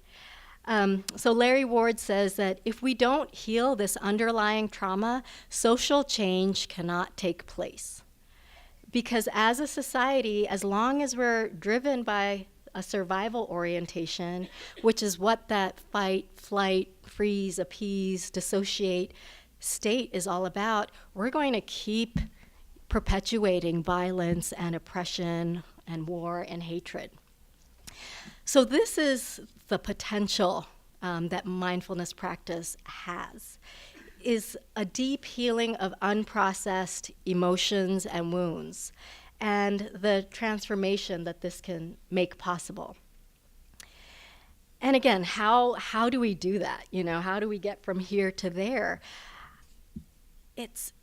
So Larry Ward says that if we don't heal this underlying trauma, social change cannot take place. Because as a society, as long as we're driven by a survival orientation, which is what that fight, flight, freeze, appease, dissociate state is all about, we're going to keep perpetuating violence and oppression and war and hatred. So this is the potential that mindfulness practice has, is a deep healing of unprocessed emotions and wounds, and the transformation that this can make possible. And again, how do we do that? How do we get from here to there? it's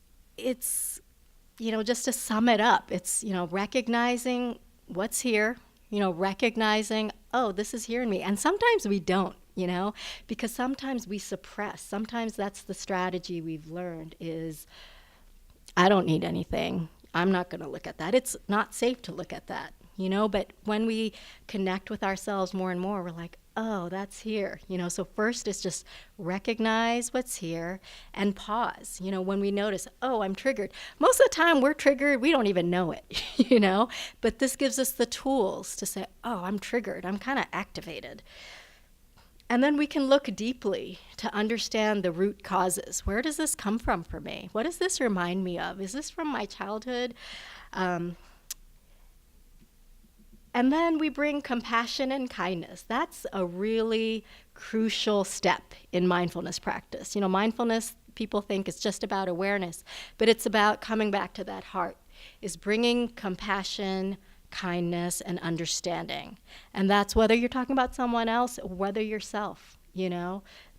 just to sum it up, it's, recognizing what's here, recognizing, oh, this is here in me. And sometimes we don't, because sometimes we suppress. Sometimes that's the strategy we've learned is, I don't need anything. I'm not going to look at that. It's not safe to look at that, but when we connect with ourselves more and more, we're like, oh, that's here. So first is just recognize what's here and pause. When we notice, oh, I'm triggered. Most of the time we're triggered, we don't even know it, but this gives us the tools to say, oh, I'm triggered. I'm kind of activated. And then we can look deeply to understand the root causes. Where does this come from for me? What does this remind me of? Is this from my childhood? And then we bring compassion and kindness. That's a really crucial step in mindfulness practice. Mindfulness, people think it's just about awareness, but it's about coming back to that heart, is bringing compassion, kindness, and understanding. And that's whether you're talking about someone else or whether yourself,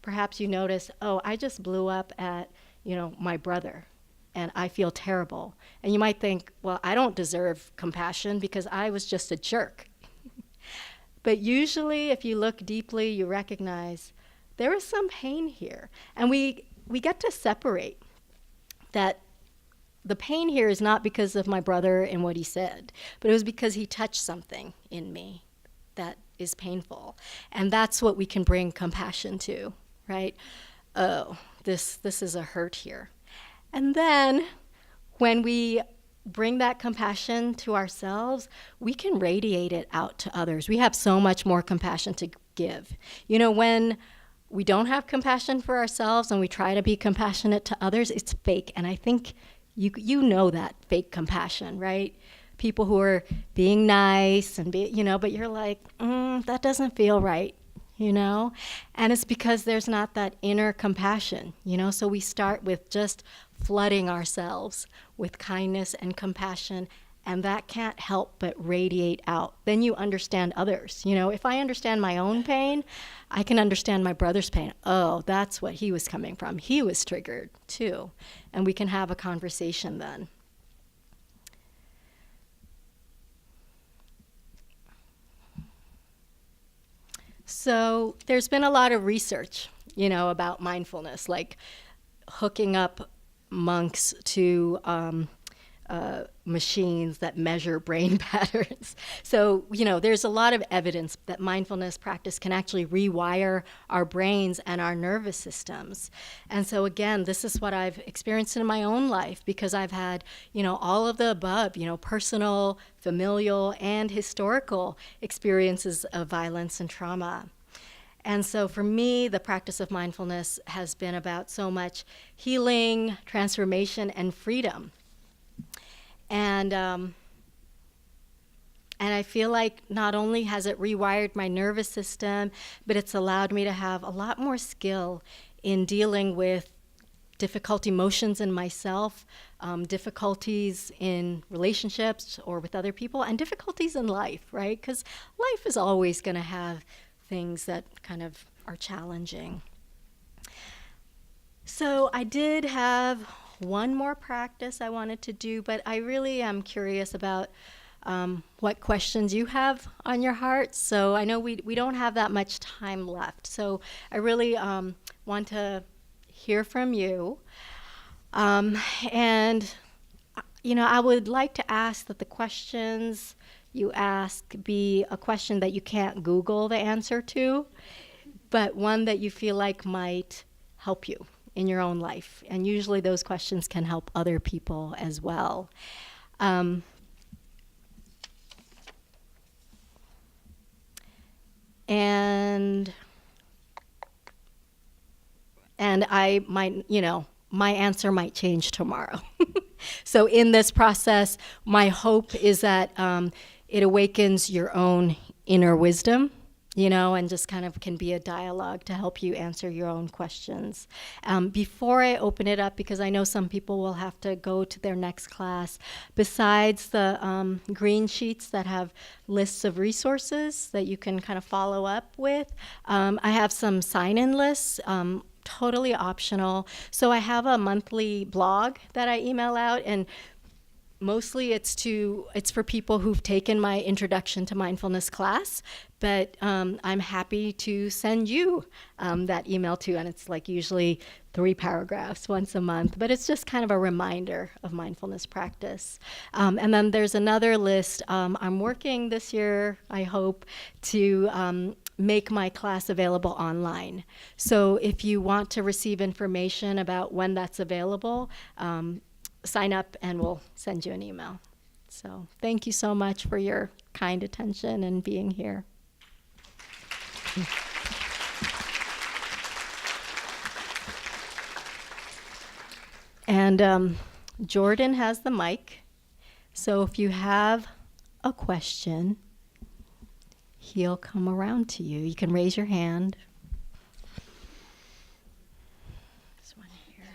Perhaps you notice, oh, I just blew up at, my brother, and I feel terrible. And you might think, well, I don't deserve compassion because I was just a jerk. But usually, if you look deeply, you recognize there is some pain here. And we get to separate that the pain here is not because of my brother and what he said, but it was because he touched something in me that is painful. And that's what we can bring compassion to, right? Oh, this is a hurt here. And then when we bring that compassion to ourselves, we can radiate it out to others. We have so much more compassion to give. When we don't have compassion for ourselves and we try to be compassionate to others, it's fake. And I think you know that fake compassion, right? People who are being nice and but you're like, that doesn't feel right. And it's because there's not that inner compassion, so we start with just flooding ourselves with kindness and compassion, and that can't help but radiate out. Then you understand others. If I understand my own pain, I can understand my brother's pain. Oh, that's what he was coming from. He was triggered too, and we can have a conversation then. So there's been a lot of research, about mindfulness, like hooking up monks to machines that measure brain patterns. So, there's a lot of evidence that mindfulness practice can actually rewire our brains and our nervous systems. And so again, this is what I've experienced in my own life because I've had, all of the above, personal, familial, and historical experiences of violence and trauma. And so for me, the practice of mindfulness has been about so much healing, transformation, and freedom. And I feel like not only has it rewired my nervous system, but it's allowed me to have a lot more skill in dealing with difficult emotions in myself, difficulties in relationships or with other people, and difficulties in life, right? Because life is always going to have things that kind of are challenging. So I did have one more practice I wanted to do, but I really am curious about what questions you have on your heart. So I know we don't have that much time left. So I really want to hear from you. And, I would like to ask that the questions you ask be a question that you can't Google the answer to, but one that you feel like might help you in your own life. And usually those questions can help other people as well. And I might, my answer might change tomorrow. So in this process, my hope is that it awakens your own inner wisdom, and just kind of can be a dialogue to help you answer your own questions. Before I open it up, because I know some people will have to go to their next class, besides the green sheets that have lists of resources that you can kind of follow up with, I have some sign-in lists totally optional. So I have a monthly blog that I email out, and mostly it's for people who've taken my introduction to mindfulness class, but I'm happy to send you that email too, and it's like usually 3 paragraphs once a month, but it's just kind of a reminder of mindfulness practice. And then there's another list. I'm working this year, I hope, to make my class available online. So if you want to receive information about when that's available, sign up and we'll send you an email. So thank you so much for your kind attention and being here. And Jordan has the mic. So if you have a question, he'll come around to you. You can raise your hand. There's one here.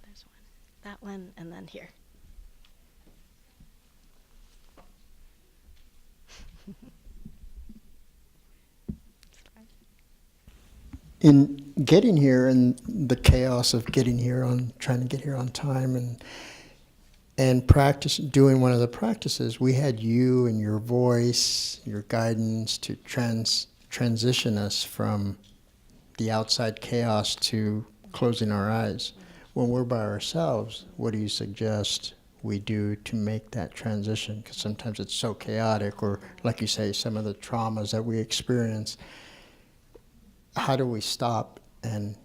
There's one. That one, and then here. In getting here and the chaos of getting here trying to get here on time and practice doing one of the practices, we had you and your voice, your guidance to transition us from the outside chaos to closing our eyes. When we're by ourselves, what do you suggest we do to make that transition? Because sometimes it's so chaotic, or like you say, some of the traumas that we experience. How do we stop and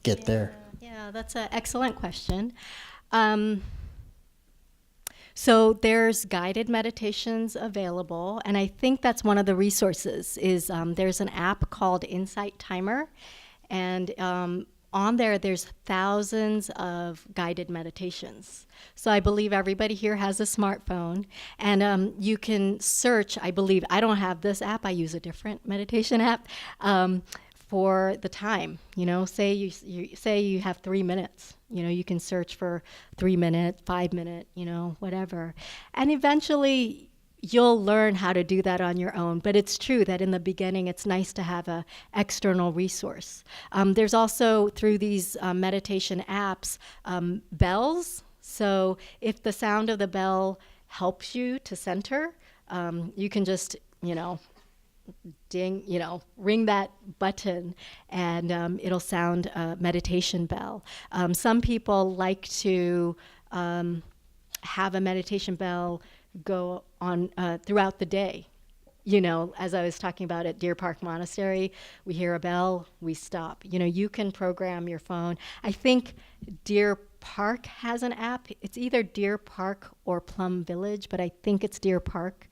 get there? Yeah, that's an excellent question. So there's guided meditations available, and I think that's one of the resources is there's an app called Insight Timer, and on there's thousands of guided meditations. So I believe everybody here has a smartphone, and you can search. I believe I don't have this app. I use a different meditation app. For the time, say you have 3 minutes, you can search for 3 minute, 5 minute, whatever. And eventually you'll learn how to do that on your own. But it's true that in the beginning, it's nice to have a external resource. There's also through these meditation apps, bells. So if the sound of the bell helps you to center, you can just, ding, ring that button, and it'll sound a meditation bell. Some people like to have a meditation bell go on throughout the day. As I was talking about at Deer Park Monastery, we hear a bell, we stop. You can program your phone. I think Deer Park has an app. It's either Deer Park or Plum Village, but I think it's Deer Park.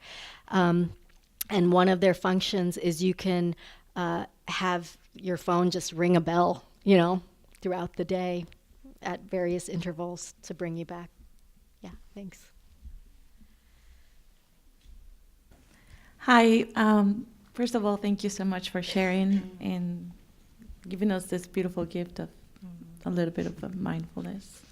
And one of their functions is you can have your phone just ring a bell, throughout the day at various intervals to bring you back. Yeah, thanks. Hi. First of all, thank you so much for sharing and giving us this beautiful gift of a little bit of mindfulness.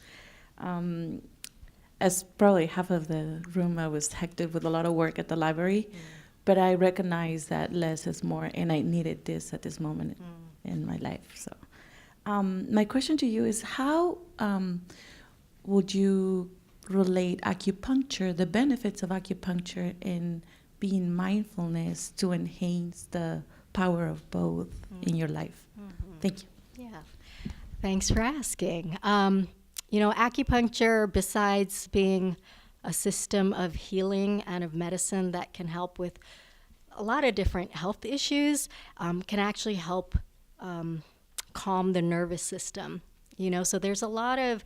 As probably half of the room, I was hectic with a lot of work at the library. But I recognize that less is more, and I needed this at this moment in my life. So my question to you is, how would you relate acupuncture, the benefits of acupuncture in being mindfulness to enhance the power of both in your life? Thank you. Yeah, thanks for asking. Acupuncture, besides being a system of healing and of medicine that can help with a lot of different health issues, can actually help calm the nervous system. So there's a lot of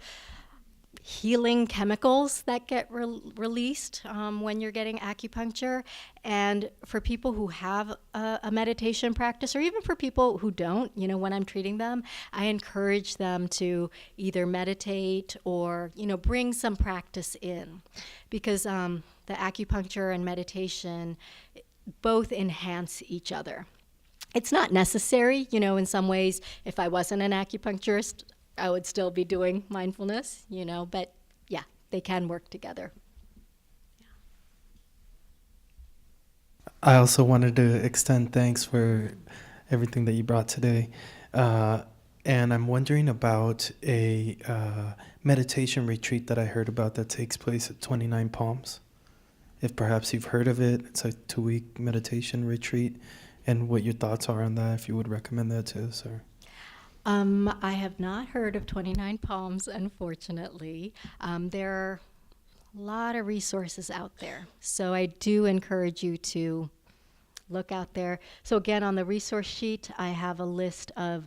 healing chemicals that get released when you're getting acupuncture. And for people who have a meditation practice, or even for people who don't, when I'm treating them, I encourage them to either meditate or, bring some practice in. Because the acupuncture and meditation both enhance each other. It's not necessary, in some ways. If I wasn't an acupuncturist, I would still be doing mindfulness, but yeah, they can work together. I also wanted to extend thanks for everything that you brought today. and I'm wondering about a meditation retreat that I heard about that takes place at 29 Palms. If perhaps you've heard of it, it's a 2-week meditation retreat, and what your thoughts are on that, if you would recommend that to us. Or I have not heard of 29 Palms, unfortunately. There are a lot of resources out there. So I do encourage you to look out there. So again, on the resource sheet, I have a list of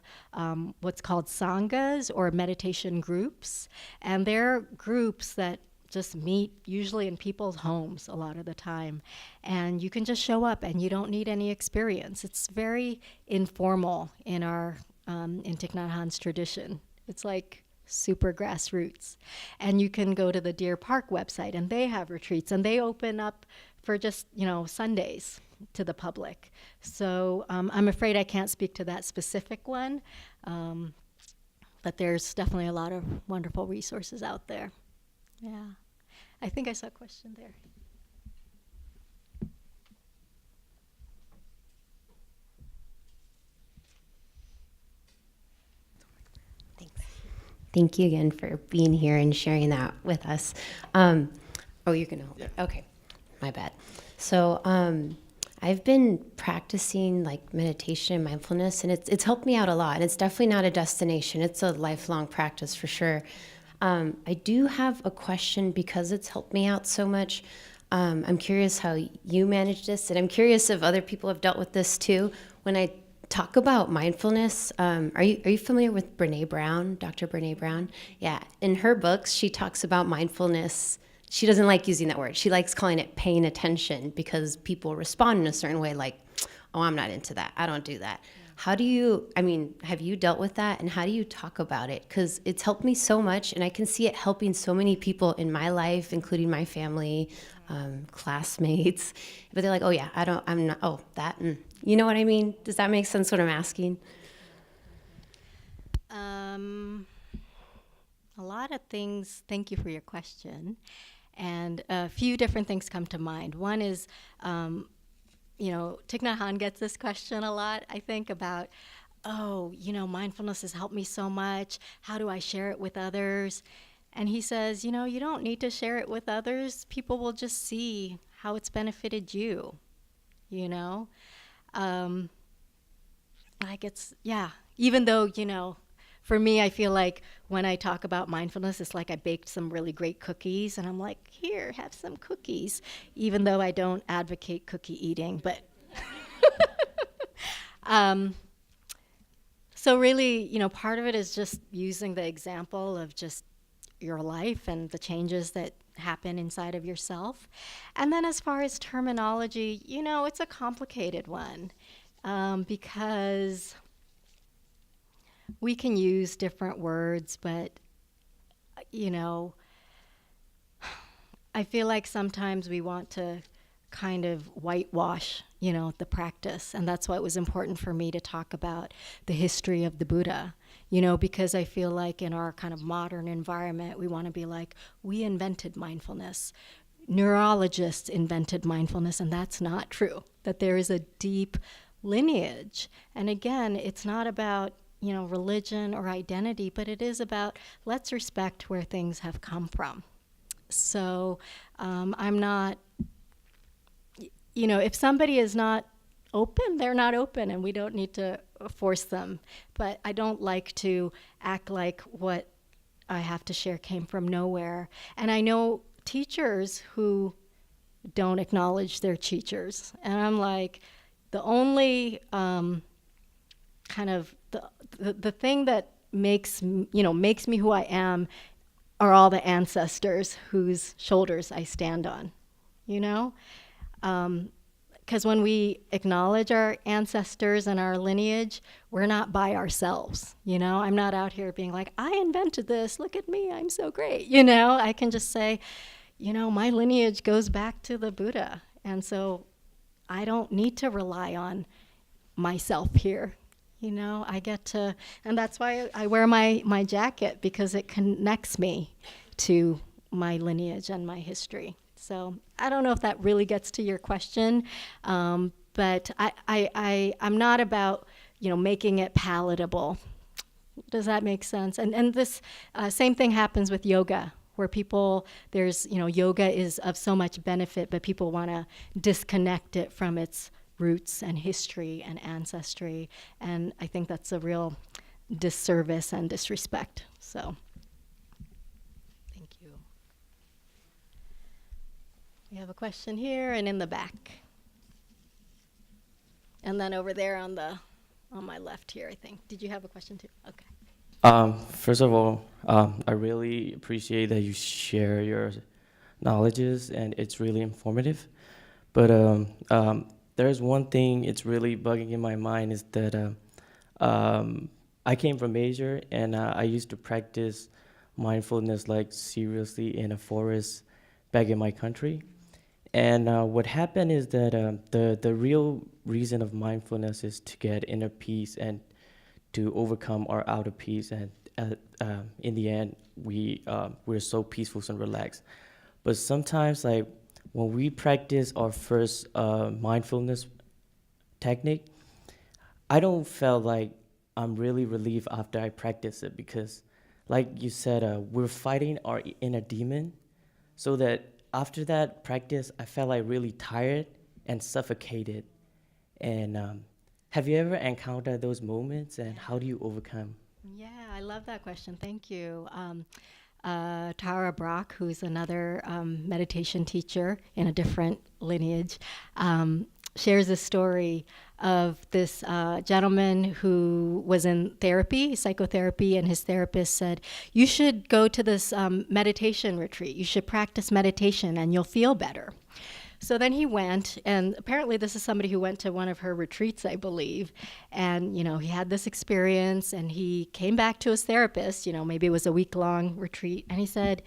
what's called sanghas, or meditation groups. And they're groups that just meet usually in people's homes a lot of the time. And you can just show up and you don't need any experience. It's very informal in our in Thich Nhat Hanh's tradition. It's like super grassroots. And you can go to the Deer Park website and they have retreats and they open up for just, Sundays to the public. So I'm afraid I can't speak to that specific one, but there's definitely a lot of wonderful resources out there. Yeah. I think I saw a question there. Thanks. Thank you again for being here and sharing that with us. Oh, you're going to hold it. Okay. My bad. So I've been practicing like meditation and mindfulness, and it's helped me out a lot. And it's definitely not a destination. It's a lifelong practice for sure. I do have a question because it's helped me out so much. I'm curious how you manage this, and I'm curious if other people have dealt with this too. When I talk about mindfulness, are you familiar with Brene Brown, Dr. Brene Brown? Yeah, in her books, she talks about mindfulness. She doesn't like using that word. She likes calling it paying attention because people respond in a certain way like, oh, I'm not into that. I don't do that. How do you, have you dealt with that, and how do you talk about it? Because it's helped me so much, and I can see it helping so many people in my life, including my family, classmates. But they're like, oh yeah, you know what I mean? Does that make sense what I'm asking? A lot of things, thank you for your question. And a few different things come to mind. One is, Thich Nhat Hanh gets this question a lot, I think, about, mindfulness has helped me so much. How do I share it with others? And he says, you don't need to share it with others. People will just see how it's benefited you, even though, for me, I feel like when I talk about mindfulness, it's like I baked some really great cookies, and I'm like, here, have some cookies, even though I don't advocate cookie eating. But so really, part of it is just using the example of just your life and the changes that happen inside of yourself. And then as far as terminology, it's a complicated one because we can use different words, but, I feel like sometimes we want to kind of whitewash, the practice. And that's why it was important for me to talk about the history of the Buddha, because I feel like in our kind of modern environment, we want to be like, we invented mindfulness. Neurologists invented mindfulness, and that's not true, that there is a deep lineage. And again, it's not about religion or identity, but it is about let's respect where things have come from. So I'm not, if somebody is not open, they're not open, and we don't need to force them. But I don't like to act like what I have to share came from nowhere. And I know teachers who don't acknowledge their teachers. And I'm like, the only kind of the thing that makes me who I am are all the ancestors whose shoulders I stand on, because when we acknowledge our ancestors and our lineage, we're not by ourselves. I'm not out here being like, I invented this, look at me, I'm so great. I can just say, my lineage goes back to the Buddha, and so I don't need to rely on myself here. I get to, and that's why I wear my jacket, because it connects me to my lineage and my history. So I don't know if that really gets to your question, but I'm not about, making it palatable. Does that make sense? And this same thing happens with yoga, where people, there's, yoga is of so much benefit, but people want to disconnect it from its roots and history and ancestry. And I think that's a real disservice and disrespect. So, thank you. We have a question here and in the back. And then over there on my left here, I think. Did you have a question too? Okay. First of all, I really appreciate that you share your knowledges, and it's really informative. But there's one thing it's really bugging in my mind is that I came from Asia, and I used to practice mindfulness like seriously in a forest back in my country. And what happened is that the real reason of mindfulness is to get inner peace and to overcome our outer peace, and in the end, we're so peaceful and relaxed. But sometimes, like when we practice our first mindfulness technique, I don't feel like I'm really relieved after I practice it, because, like you said, we're fighting our inner demon, so that after that practice, I felt like really tired and suffocated. And have you ever encountered those moments, and how do you overcome? Yeah, I love that question. Thank you. Tara Brock, who's another meditation teacher in a different lineage, shares a story of this gentleman who was in therapy, psychotherapy, and his therapist said, you should go to this meditation retreat. You should practice meditation and you'll feel better. So then he went, and apparently this is somebody who went to one of her retreats, I believe. And, he had this experience, and he came back to his therapist, maybe it was a week-long retreat, and he said,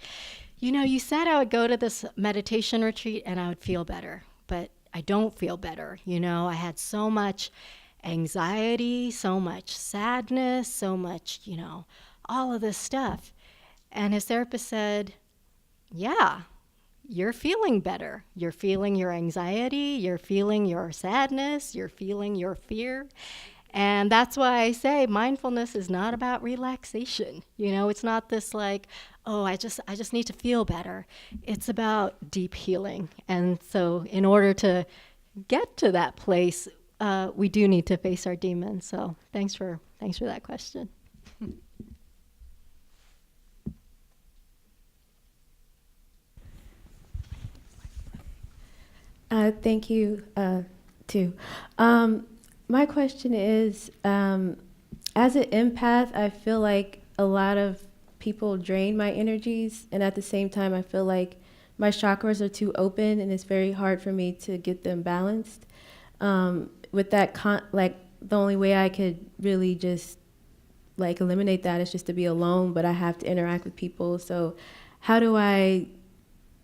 you said I would go to this meditation retreat and I would feel better, but I don't feel better. I had so much anxiety, so much sadness, so much, all of this stuff. And his therapist said, yeah, you're feeling better. You're feeling your anxiety, you're feeling your sadness, you're feeling your fear. And that's why I say mindfulness is not about relaxation. It's not this like, oh, I just need to feel better. It's about deep healing. And so in order to get to that place, we do need to face our demons. So thanks for that question. Thank you, too. My question is, as an empath, I feel like a lot of people drain my energies, and at the same time, I feel like my chakras are too open, and it's very hard for me to get them balanced. With that, the only way I could really just eliminate that is just to be alone, but I have to interact with people. So how do I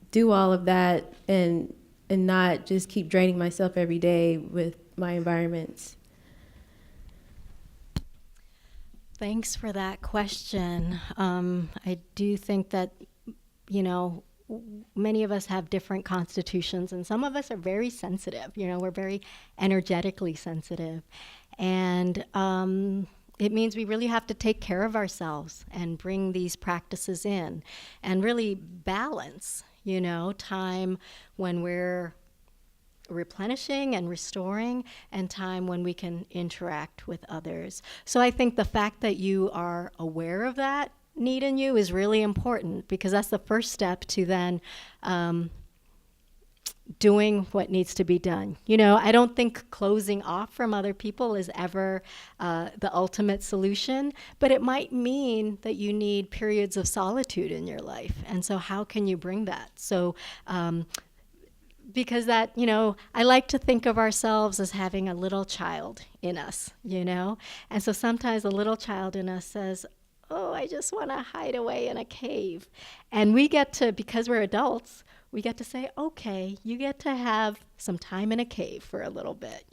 do all of that and not just keep draining myself every day with my environments? Thanks for that question. I do think that, many of us have different constitutions, and some of us are very sensitive. We're very energetically sensitive. And it means we really have to take care of ourselves and bring these practices in and really balance, time when we're replenishing and restoring, and time when we can interact with others. So I think the fact that you are aware of that need in you is really important, because that's the first step to then doing what needs to be done. I don't think closing off from other people is ever the ultimate solution, but it might mean that you need periods of solitude in your life. And so how can you bring that? So because that, I like to think of ourselves as having a little child in us, and so sometimes a little child in us says, oh, I just want to hide away in a cave. And we get to, because we're adults, we get to say, okay, you get to have some time in a cave for a little bit.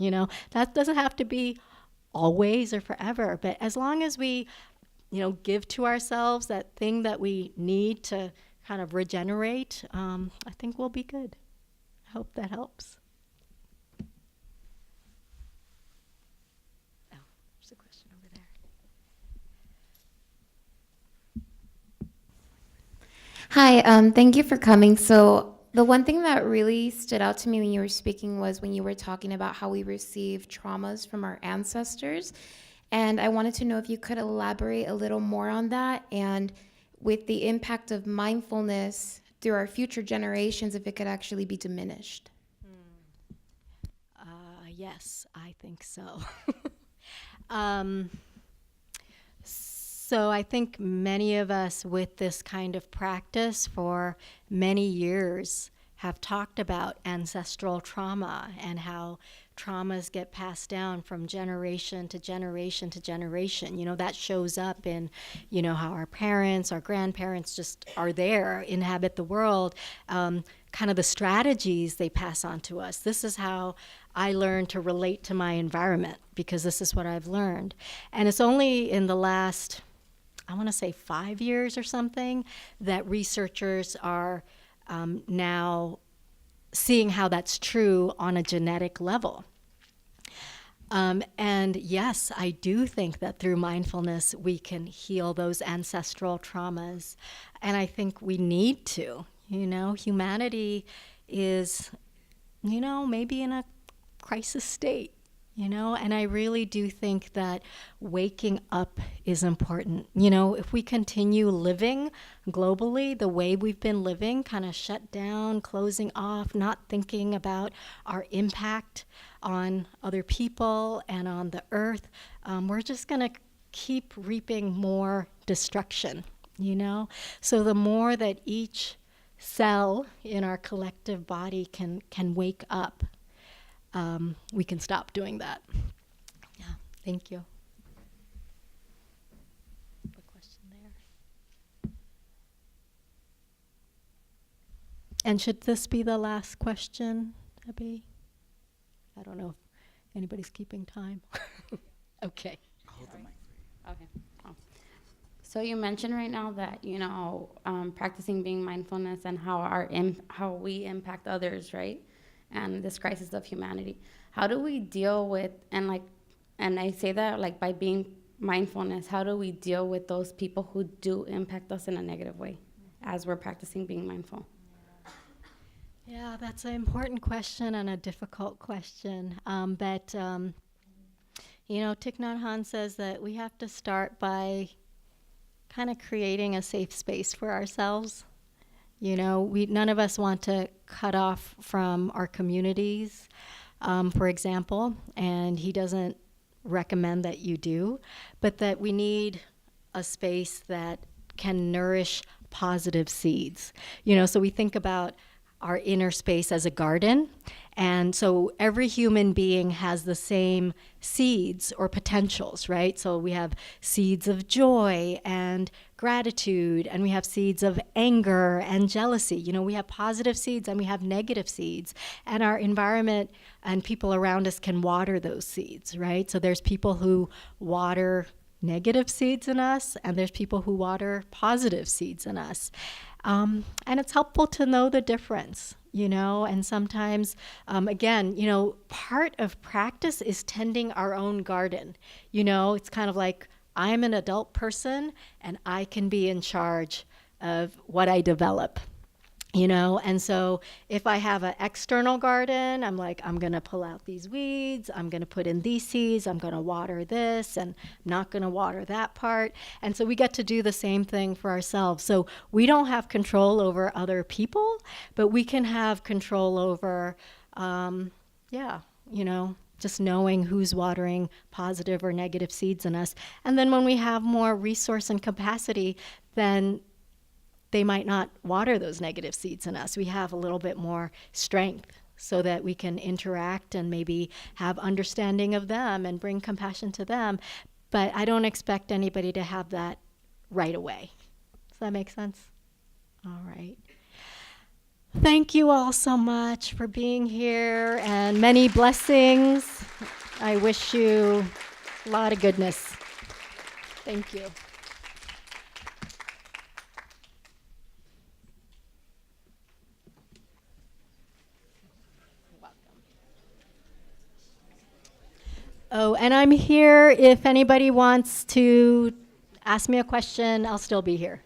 That doesn't have to be always or forever, but as long as we, give to ourselves that thing that we need to kind of regenerate, I think we'll be good. I hope that helps. Oh, there's a question over there. Hi, thank you for coming. So, the one thing that really stood out to me when you were speaking was when you were talking about how we receive traumas from our ancestors. And I wanted to know if you could elaborate a little more on that and with the impact of mindfulness through our future generations, if it could actually be diminished. Yes, I think so. um, so I think many of us with this kind of practice for many years have talked about ancestral trauma and how traumas get passed down from generation to generation to generation. You know, that shows up in, you know, how our parents, our grandparents just are there, inhabit the world, kind of the strategies they pass on to us. This is how I learned to relate to my environment because this is what I've learned. And it's only in the last, I want to say 5 years or something, that researchers are now seeing how that's true on a genetic level. And yes, I do think that through mindfulness, we can heal those ancestral traumas. And I think we need to. You know, humanity is, you know, maybe in a crisis state. You know, and I really do think that waking up is important. You know, if we continue living globally the way we've been living, kind of shut down, closing off, not thinking about our impact on other people and on the earth, we're just going to keep reaping more destruction, you know? So the more that each cell in our collective body can wake up, we can stop doing that. Yeah, thank you. A question there. And should this be the last question, Abby? I don't know if anybody's keeping time. Okay. Okay. Oh. So you mentioned right now that, you know, practicing being mindfulness and how we impact others, right? And this crisis of humanity. How do we deal with, and I say that like by being mindfulness, how do we deal with those people who do impact us in a negative way as we're practicing being mindful? Yeah, that's an important question and a difficult question. But you know, Thich Nhat Hanh says that we have to start by kind of creating a safe space for ourselves. You know, none of us want to cut off from our communities, for example, and he doesn't recommend that you do, but that we need a space that can nourish positive seeds. You know, so we think about our inner space as a garden. And so every human being has the same seeds or potentials, right? So we have seeds of joy and gratitude, and we have seeds of anger and jealousy. You know, we have positive seeds and we have negative seeds. And our environment and people around us can water those seeds, right? So there's people who water negative seeds in us, and there's people who water positive seeds in us. And it's helpful to know the difference, you know, and sometimes, again, you know, part of practice is tending our own garden. You know, it's kind of like I'm an adult person and I can be in charge of what I develop. You know, and so if I have an external garden, I'm like, I'm going to pull out these weeds, I'm going to put in these seeds, I'm going to water this, and I'm not going to water that part. And so we get to do the same thing for ourselves. So we don't have control over other people, but we can have control over, you know, just knowing who's watering positive or negative seeds in us. And then when we have more resource and capacity, then they might not water those negative seeds in us. We have a little bit more strength so that we can interact and maybe have understanding of them and bring compassion to them. But I don't expect anybody to have that right away. Does that make sense? All right. Thank you all so much for being here, and many blessings. I wish you a lot of goodness. Thank you. Oh, and I'm here if anybody wants to ask me a question, I'll still be here.